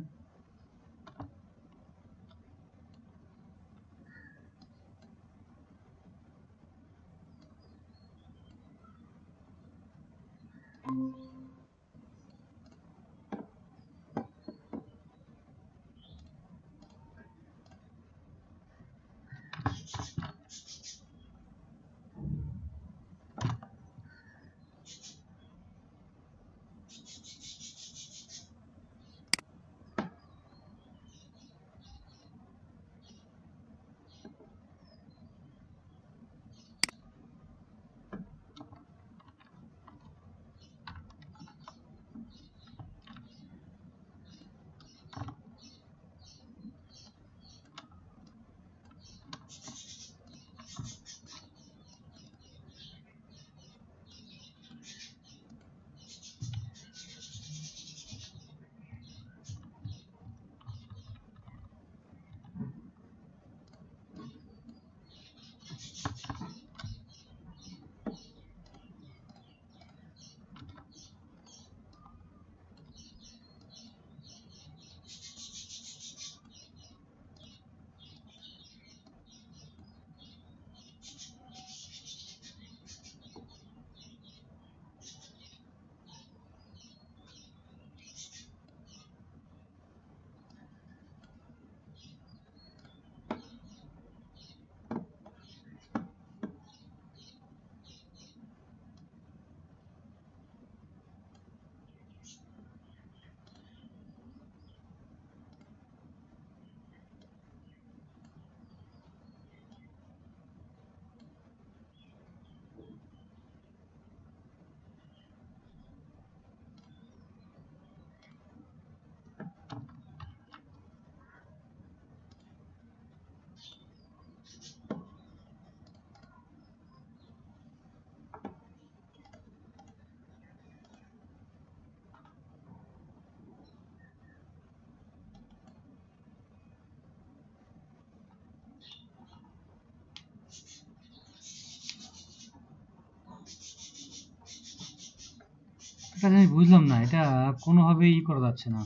একটা জিনিস বুঝলাম না, এটা কোনোভাবেই করা যাচ্ছে না।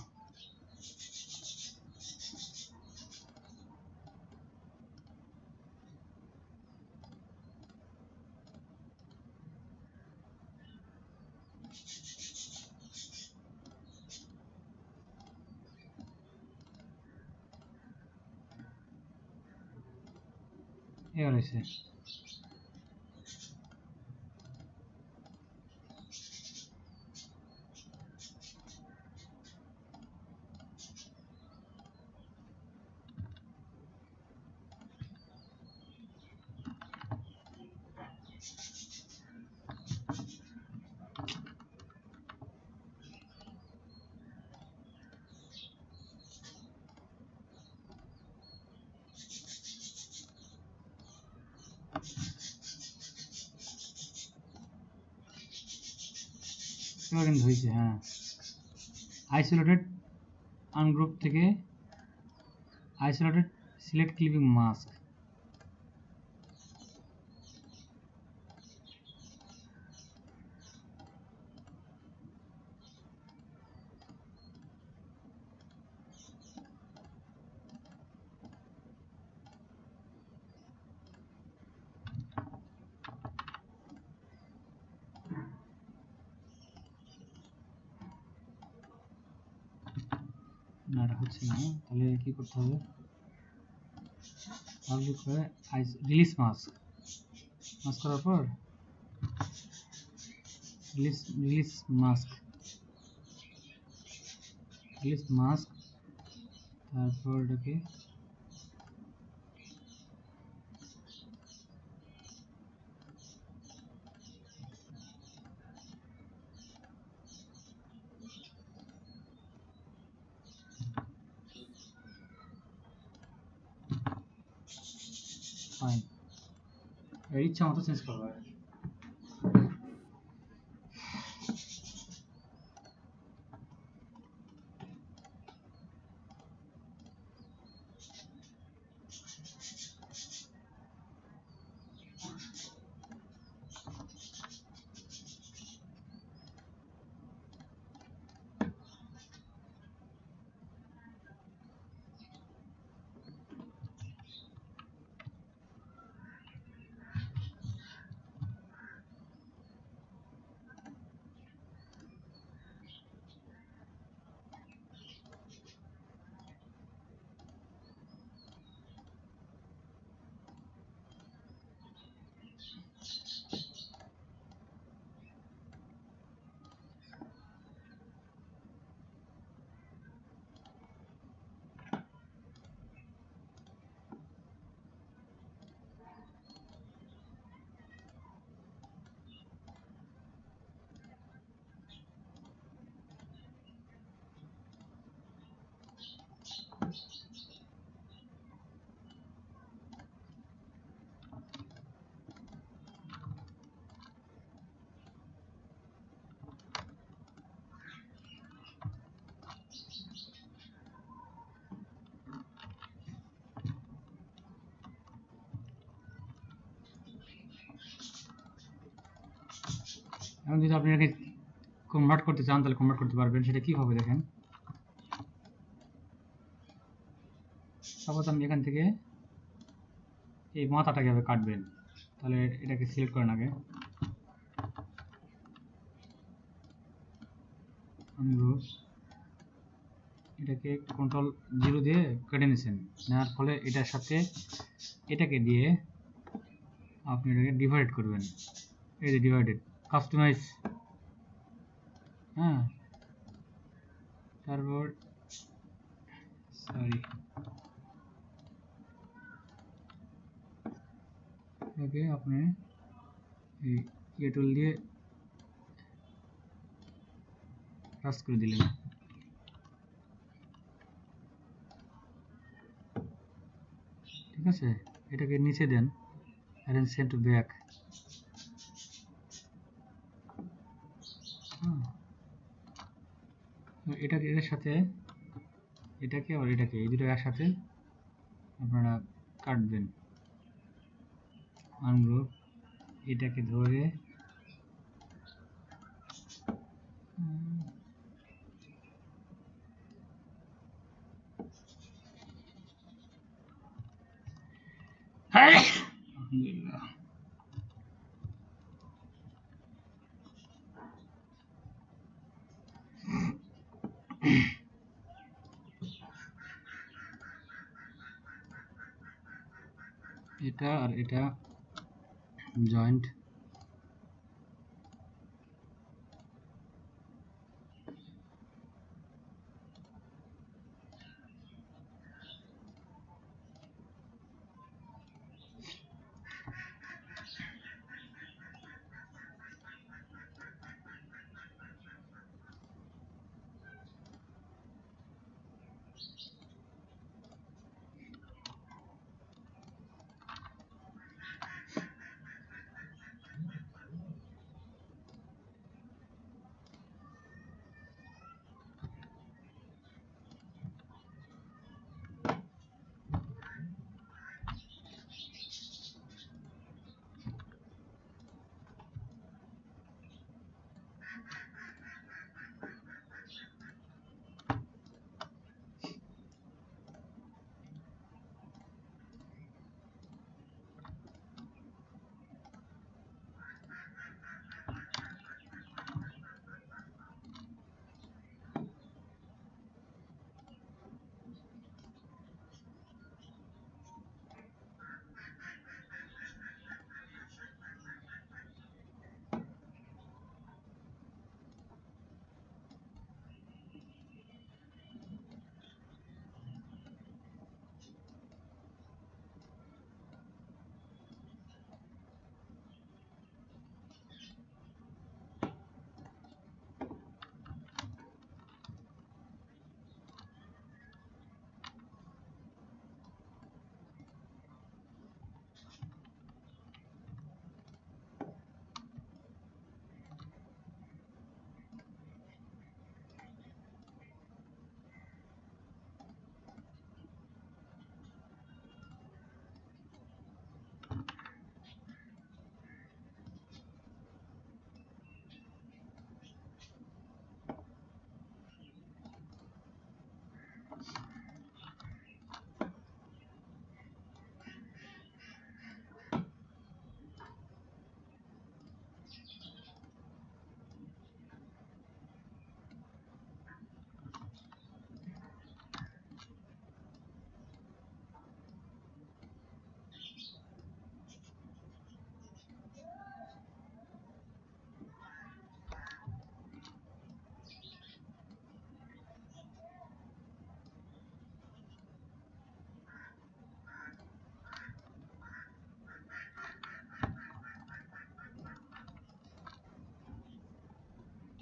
এবার হয়েছে। এবার কিন্তু হয়েছে। হ্যাঁ, আইসোলেটেড আনগ্রুপ থেকে আইসোলেটেড সিলেক্ট ক্লিপিং মাস্ক। না, এটা হচ্ছে না। তাহলে কি করতে হবে? পাবলিক হয়ে রিলিজ মাস্ক করার পর রিলিজ মাস্ক, তারপর এটাকে ফাইন, ইচ্ছা মতো চেঞ্জ করবো। এখন যদি আপনি এটাকে কনভার্ট করতে চান তাহলে কনভার্ট করতে পারবেন। সেটা কি হবে দেখেন। সাপোজ আমি এখান থেকে এই মাথাটাকে এভাবে কাটবেন, তাহলে এটাকে সিলেক্ট করেন আগে, এটাকে কন্ট্রোল 0 দিয়ে কেটে নিয়েছেন। নেওয়ার ফলে এটার সাথে এটাকে দিয়ে আপনি এটাকে ডিভাইড করবেন। এই যে ডিভাইডেড, কাস্টমাইজ। হ্যাঁ, তারপর সরি, এটাকে আপনি এই টুল দিয়ে টাচ করে দিলেন। ঠিক আছে, এটাকে নিচে দেন, অ্যারেঞ্জ সেন্ড টু ব্যাক। এটাকে এর সাথে এটাকে আর এটাকে, এই দুটো একসাথে আপনারা কাটবেন। আনগ্রুপ, এটাকে ধরে আলহামদুলিল্লাহ। এটা আর এটা জয়েন্ট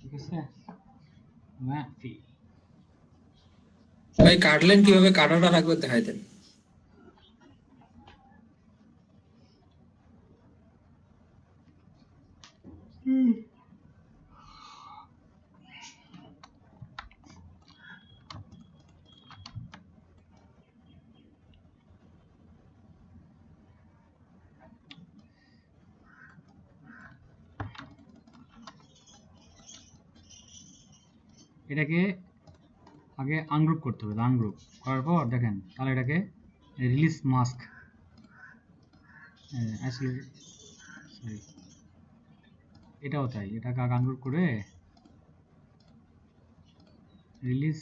ঠিক আছে মাফি ভাই কাটলেন কিভাবে, কাটাটা রাখবে দেখাই দেন। এটাকে আগে আনগ্রুপ করতে হবে, আনগ্রুপ করার পর দেখেন তাহলে এটাকে রিলিজ মাস্ক আইসোলেট, সরি এটাও তাই, এটাকে আগে আনগ্রুপ করে release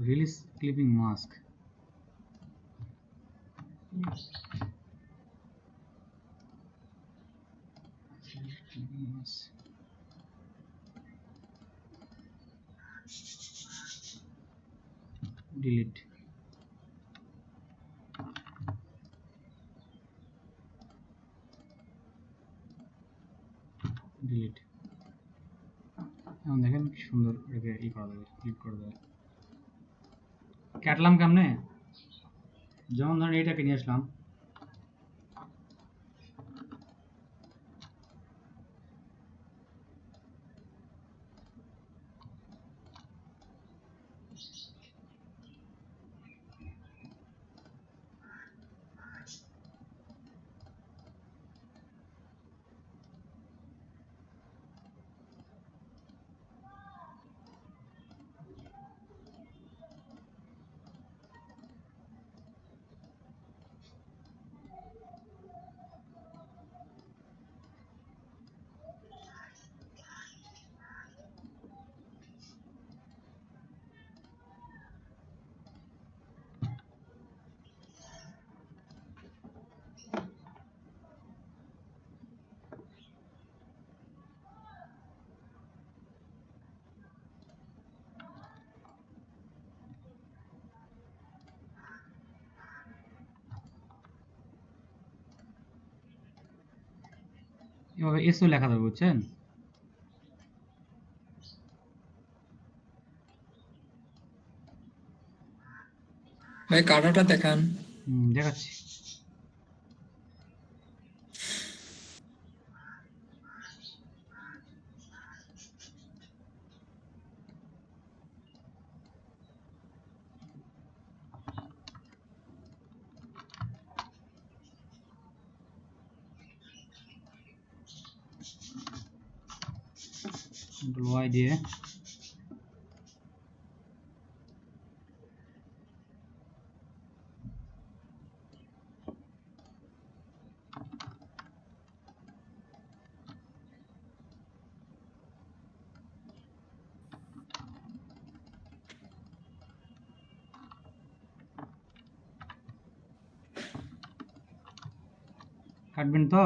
release clipping mask delete delete. এখন দেখেন কি সুন্দর এটাকে ই করা যাবে, ক্লিক করে দেবে। কাটলাম কেমনে, যেমন ধরেন এইটাকে নিয়ে আসলাম, এভাবে এসও লেখা যাবে, বুঝছেন? ভাই কাটাটা দেখান। দেখাচ্ছি। কন্ট্রোল ওয়াই দিয়ে কাটবেন তো।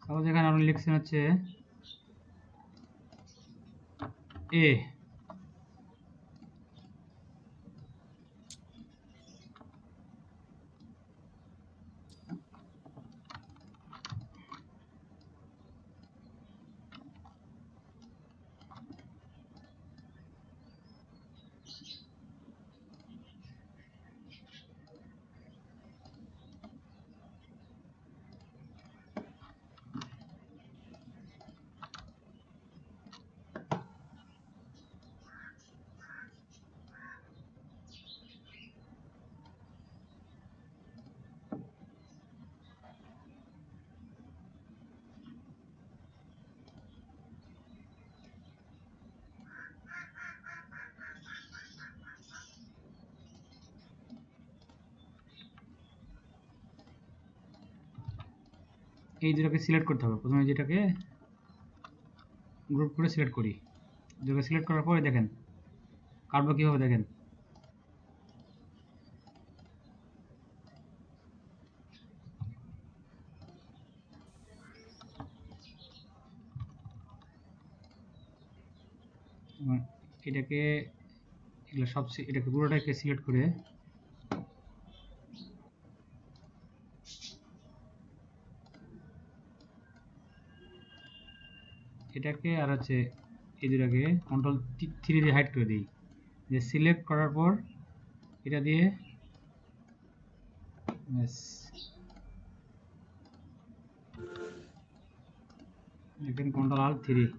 সাপোজ এখানে আপনি লিখছেন হচ্ছে এ, এই দুটাকে সিলেক্ট করতে হবে। প্রথমে যেটাকে গ্রুপ করে সিলেক্ট করি, দুটোকে সিলেক্ট করার পরে দেখেন কাটবো কীভাবে দেখেন। এটাকে এগুলো সব এটাকে পুরোটাকে সিলেক্ট করে এটাকে আর হচ্ছে এই দুটাকে কন্ট্রোল 3 দিয়ে হাইড করে দিই, যে সিলেক্ট করার পর এটা দিয়ে এখানে কন্ট্রোল আল্ট 3।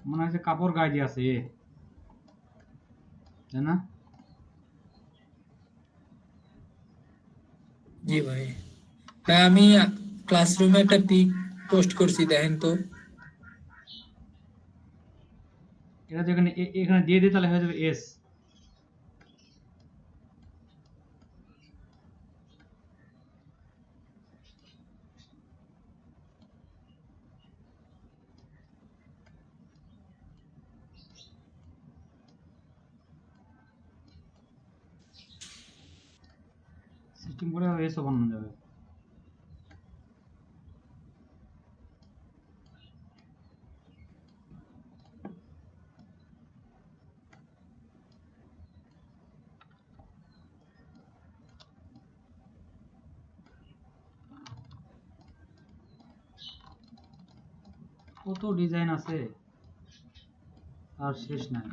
মনে হয় যে কাপড় গায়ে দিয়ে আছে, তাই না? জি ভাই। ভাই আমি ক্লাসরুমে একটা পিক পোস্ট করছি, দেখেন তো। এটা যেখানে এখানে দিয়ে দিই তাহলে হয়ে যাবে এস। সিস্টেম করে এসও বানানো যাবে। কত ডিজাইন আছে আর শেষ নাই।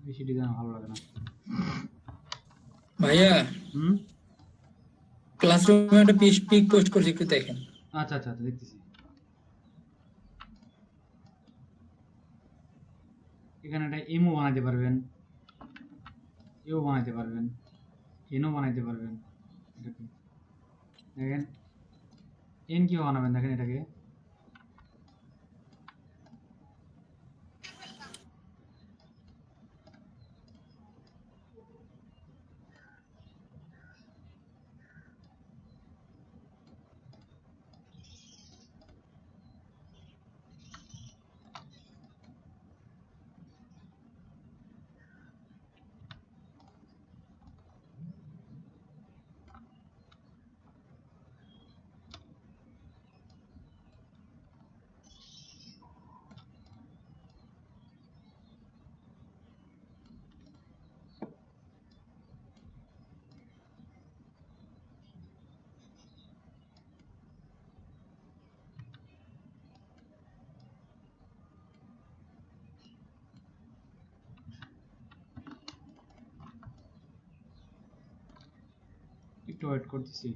বেশি ডিজাইন ভালো লাগে না। ভাইয়া ক্লাসরুমে একটা পিক পোস্ট করছি, একটু দেখেন। আচ্ছা আচ্ছা আচ্ছা, দেখতেছি। এখানে একটা ইমো বানাতে পারবেন, এও বানাইতে পারবেন, এনও বানাইতে পারবেন। এটাকে দেখেন, এন কিও বানাবেন, দেখেন এটাকে একটু ওয়েট করতেছি।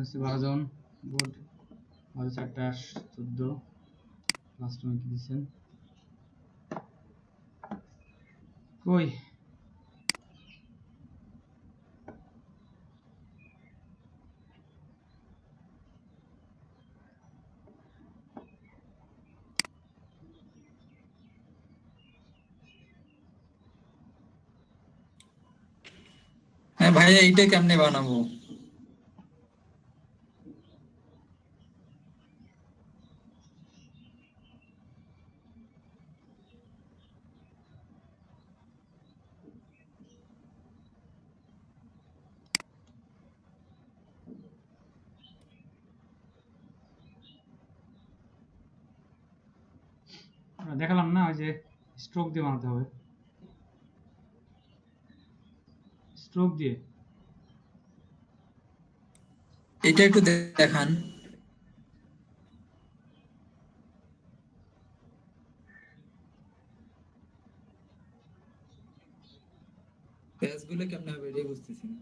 হচ্ছে 12 জন, গুড। 12 4টা 14, লাস্ট টাইম কি দিচ্ছেন কই? হ্যাঁ ভাইয়া, এইটা কেমনে বানাবো? দেখালাম না, ওই যে স্ট্রোক দিয়ে বানাতে হবে, স্ট্রোক দিয়ে। এটা একটু দেখান। পেজগুলো কেমনে হবে এটাই বুঝতেছি না।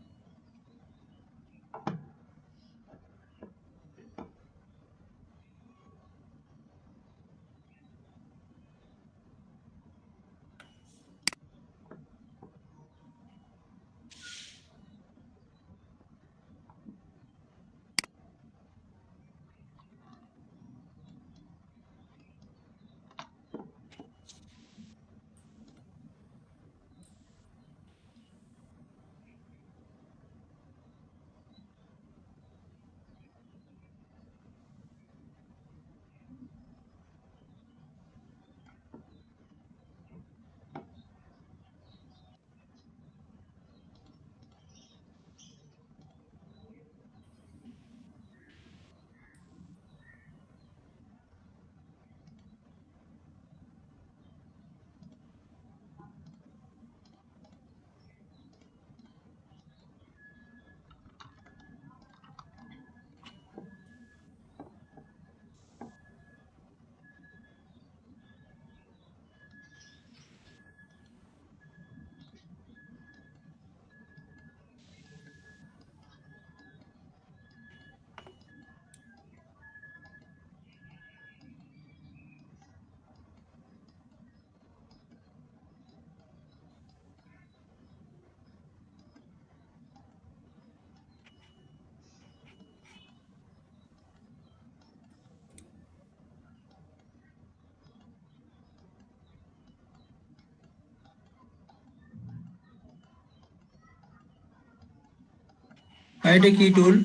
আর এটা কি টুল?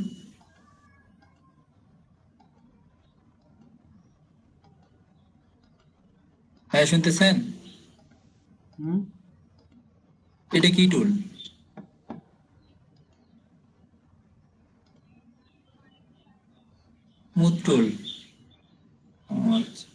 হ্যাঁ, শুনতেছেন? হুম এটা কি টুল? স্মুথ টুল। আচ্ছা।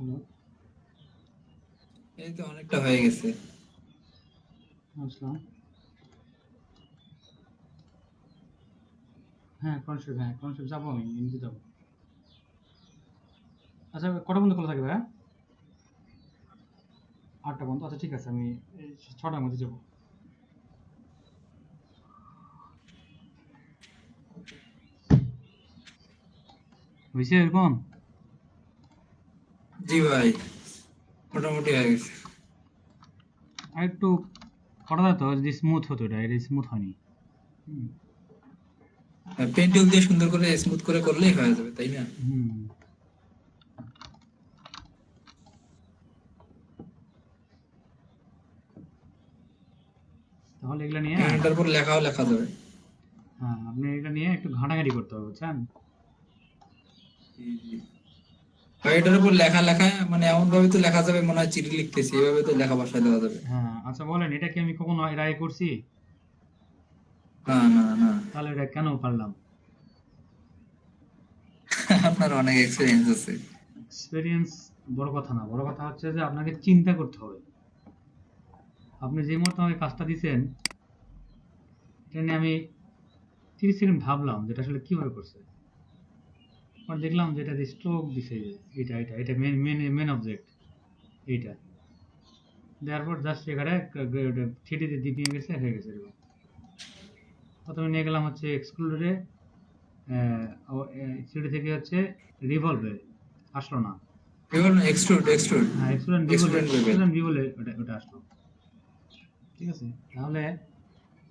হ্যালো এই তো অনেকটা হয়ে গেছে। আসসালাম হ্যাঁ কনসেপ্ট যাবো আমি এমনিতে যাবো আচ্ছা কটা বন্ধ খোলা থাকবে হ্যাঁ 8টা বন্ধ আচ্ছা ঠিক আছে আমি এই 6টার মধ্যে যাবো হয়েছে এরকম জি ভাই, মোটামুটি হয়ে গেছে। আর একটু করা যেত যদি স্মুথ হতো এটা স্মুথ হয়নি হুম পেন টুল দিয়ে সুন্দর করে স্মুথ করে করলেই হয়ে যাবে, তাই না? হুম তাহলে এগুলা নিয়ে এটার উপর লেখাও লেখা যাবে। হ্যাঁ আপনি এটা নিয়ে একটু ঘাটাঘাটি করতে হবে বুঝছেন জি, জি। আর এটার উপর লেখা লেখা মানে এমন ভাবে তো লেখা যাবে মনে হয় চিঠি লিখতেছি, এভাবে তো লেখা বসায় দেওয়া যাবে। হ্যাঁ আচ্ছা বলেন এটা কি আমি কখনো এর আগে করছি না, না, না। তাহলে এটা কেন পারলাম আপনার অনেক এক্সপিরিয়েন্স আছে। এক্সপিরিয়েন্স বড় কথা না বড় কথা হচ্ছে যে আপনাকে চিন্তা করতে হবে আপনি যে মুহূর্তে আমাকে কাজটা দিছেন এটা নিয়ে আমি 30 সেকেন্ড ভাবলাম যেটা আসলে কিভাবে করছে পর দেখলাম যে এটা স্ট্রোক দিছে এটা মেন অবজেক্ট এইটা দেওয়ার পর জাস্ট এখানে থ্রিডিতে দিক নিয়ে গেছে হয়ে গেছে এরকম প্রথমে নিয়ে গেলাম হচ্ছে এক্সক্লুডে থ্রিডি থেকে হচ্ছে রিভলভে আসলো না এবার এক্সট্রুড, এক্সট্রুড, হ্যাঁ এক্সট্রুডেন্ট লেভেল। এক্সক্লুডেন্ট ভি বলে ওটা আসলো ঠিক আছে তাহলে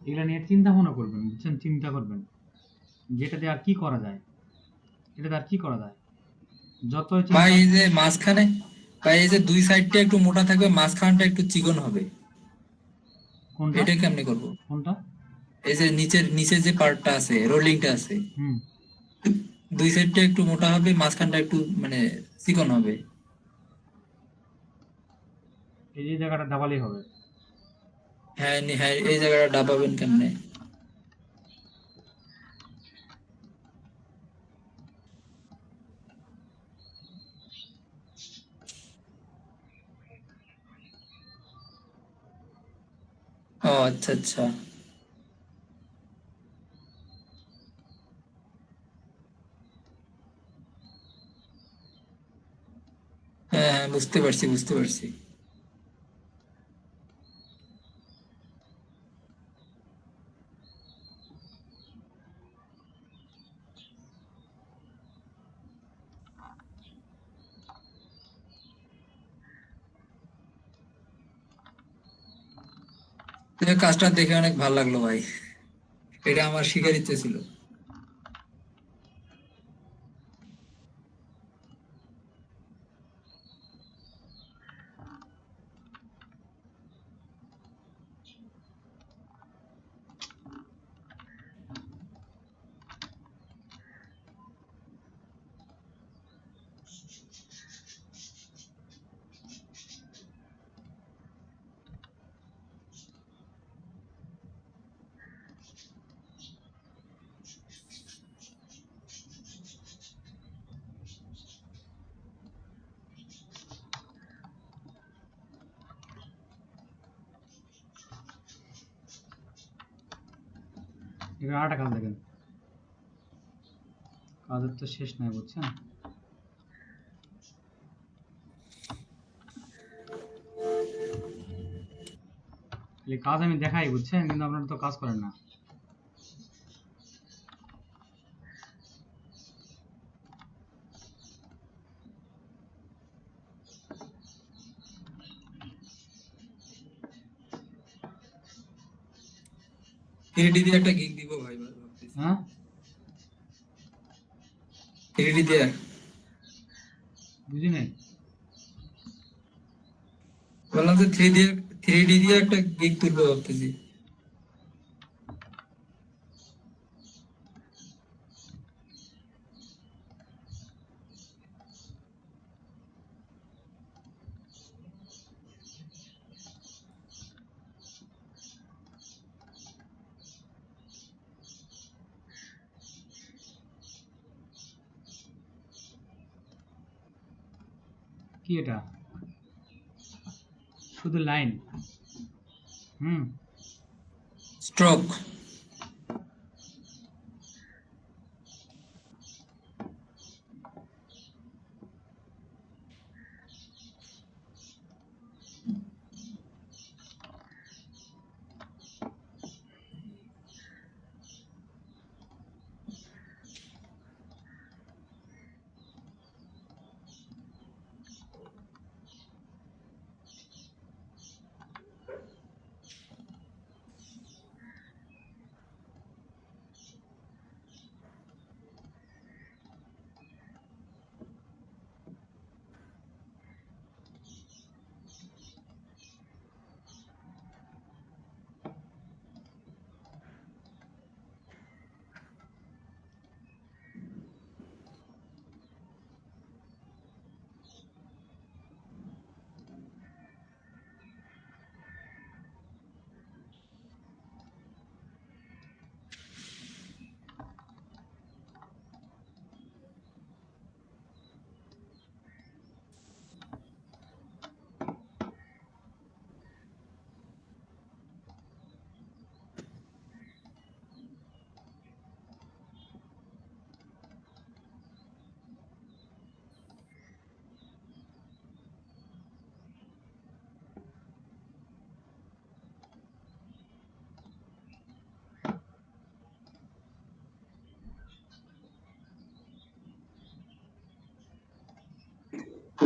এগুলা নিয়ে চিন্তা ভাবনা করবেন বুঝছেন চিন্তা করবেন যেটাতে আর কি করা যায় এটাতে আর কি করা যায় যতই ভাই চিন্তা এই যে মাঝখানে, ভাই এই যে দুই সাইডটা একটু মোটা থাকবে, মাঝখানটা একটু চিকন হবে, কোনটা এটা কেমনে করবো? কোনটা এই যে নিচের যে পার্টটা আছে, রোলিংটা আছে, হুম দুই সাইডটা একটু মোটা হবে, মাঝখানটা একটু মানে চিকন হবে। এই যে জায়গাটা ডাবালেই হবে হ্যাঁ, হ্যাঁ, এই জায়গাটা ডাবাবেন কেমনে? ও আচ্ছা, আচ্ছা। হ্যাঁ, হ্যাঁ, বুঝতে পারছি, বুঝতে পারছি। তো এই কাজটা দেখে অনেক ভালো লাগলো ভাই, এটা আমার শিখার ইচ্ছে ছিল। এবার আরেকটা কাজ দেখেন, কাজের তো শেষ নাই বুঝছেন। খালি কাজ আমি দেখাই বুঝছেন, কিন্তু আপনারা তো কাজ করেন না। থ্রিডি দিয়ে একটা গিগ দিব ভাই, ভাবতেছি হ্যাঁ, থ্রিডি দিয়ে। বুঝি নাই। বললাম যে থ্রিডি দিয়ে একটা গিগ তুলবো ভাবতেছি। কি এটা? শুধু লাইন। হুম, স্ট্রোক।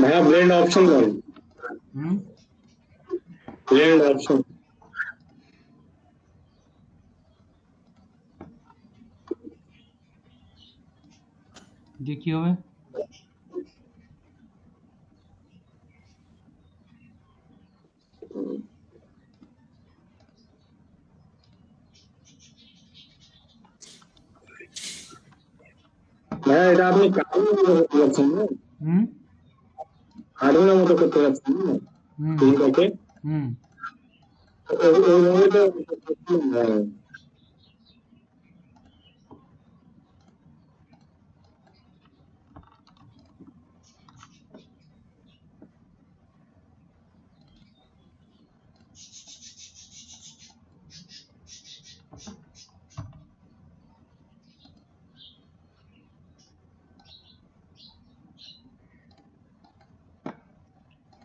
ভাইয়া ব্লেন্ড অপশন করেন, হুম, ব্লেন্ড অপশন। দিয়ে কি হবে? ভাইয়া এটা আপনি কার্টুনের মতো করতে যাচ্ছেন না, হুম, কার্টুনের মতো করতে যাচ্ছেন না, হুম, ঠিক আছে। হুম। ওইভাবে তো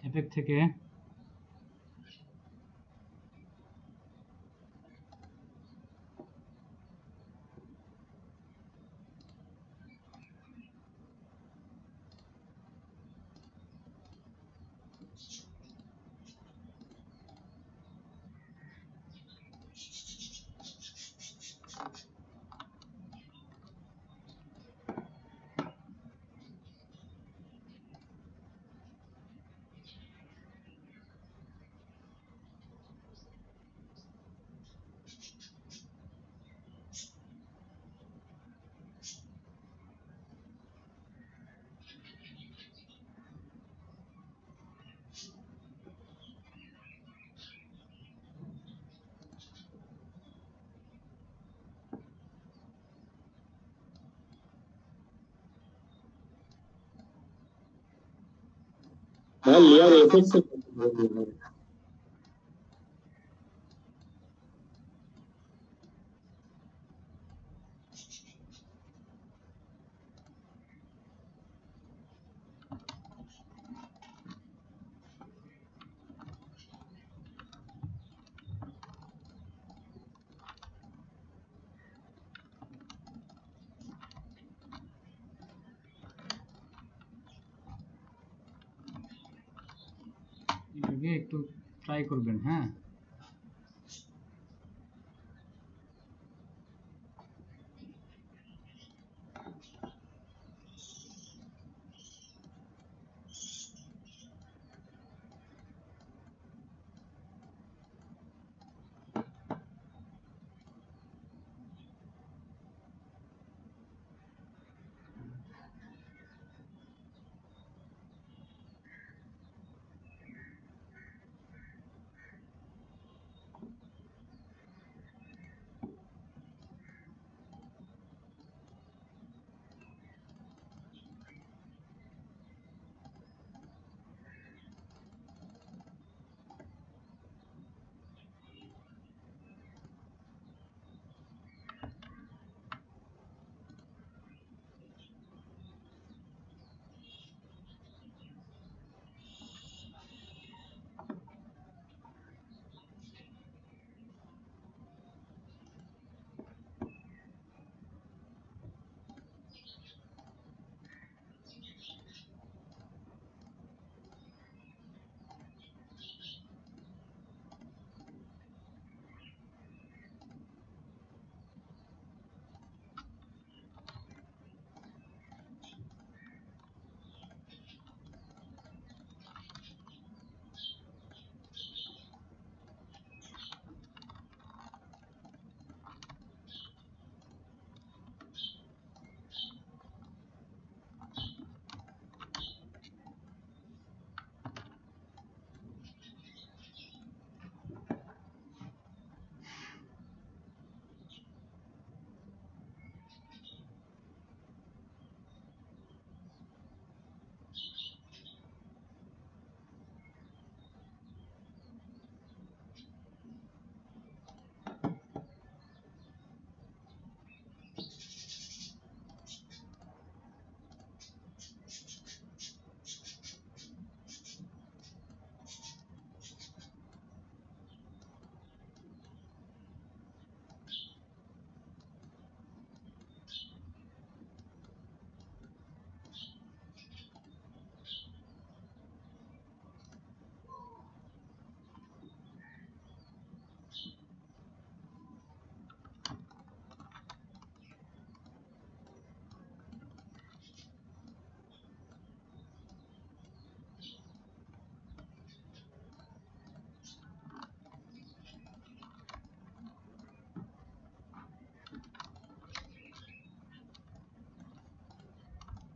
এফেক্ট থেকে यार लेयर एफएक्स से এটাকে একটু ট্রাই করবেন। হ্যাঁ,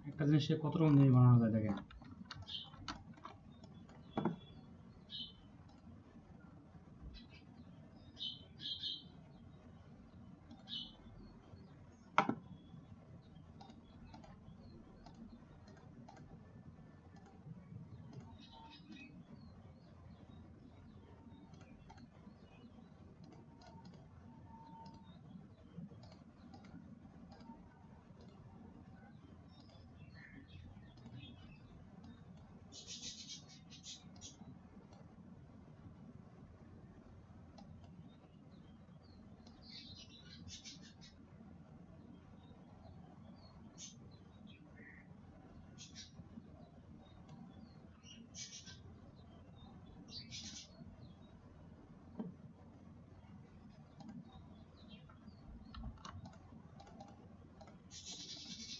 একটা জিনিসকে কত রকম জিনিস বানানো যায় দেখেন।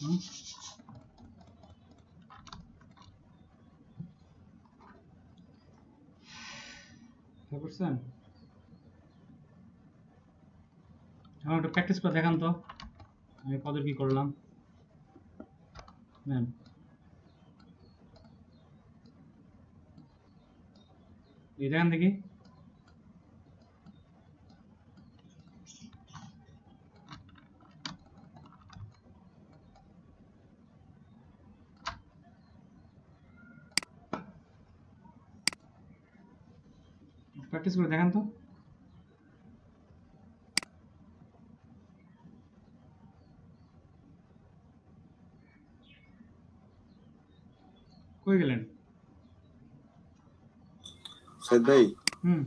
হুম, বুঝতে পারছেন? এখন একটু প্র্যাকটিস করে দেখান তো আমি কত কি করলাম। নেন, এই দেখেন দেখি। প্র্যাকটিস করে দেখান তো। কই গেলেন? সাইদ ভাই হুম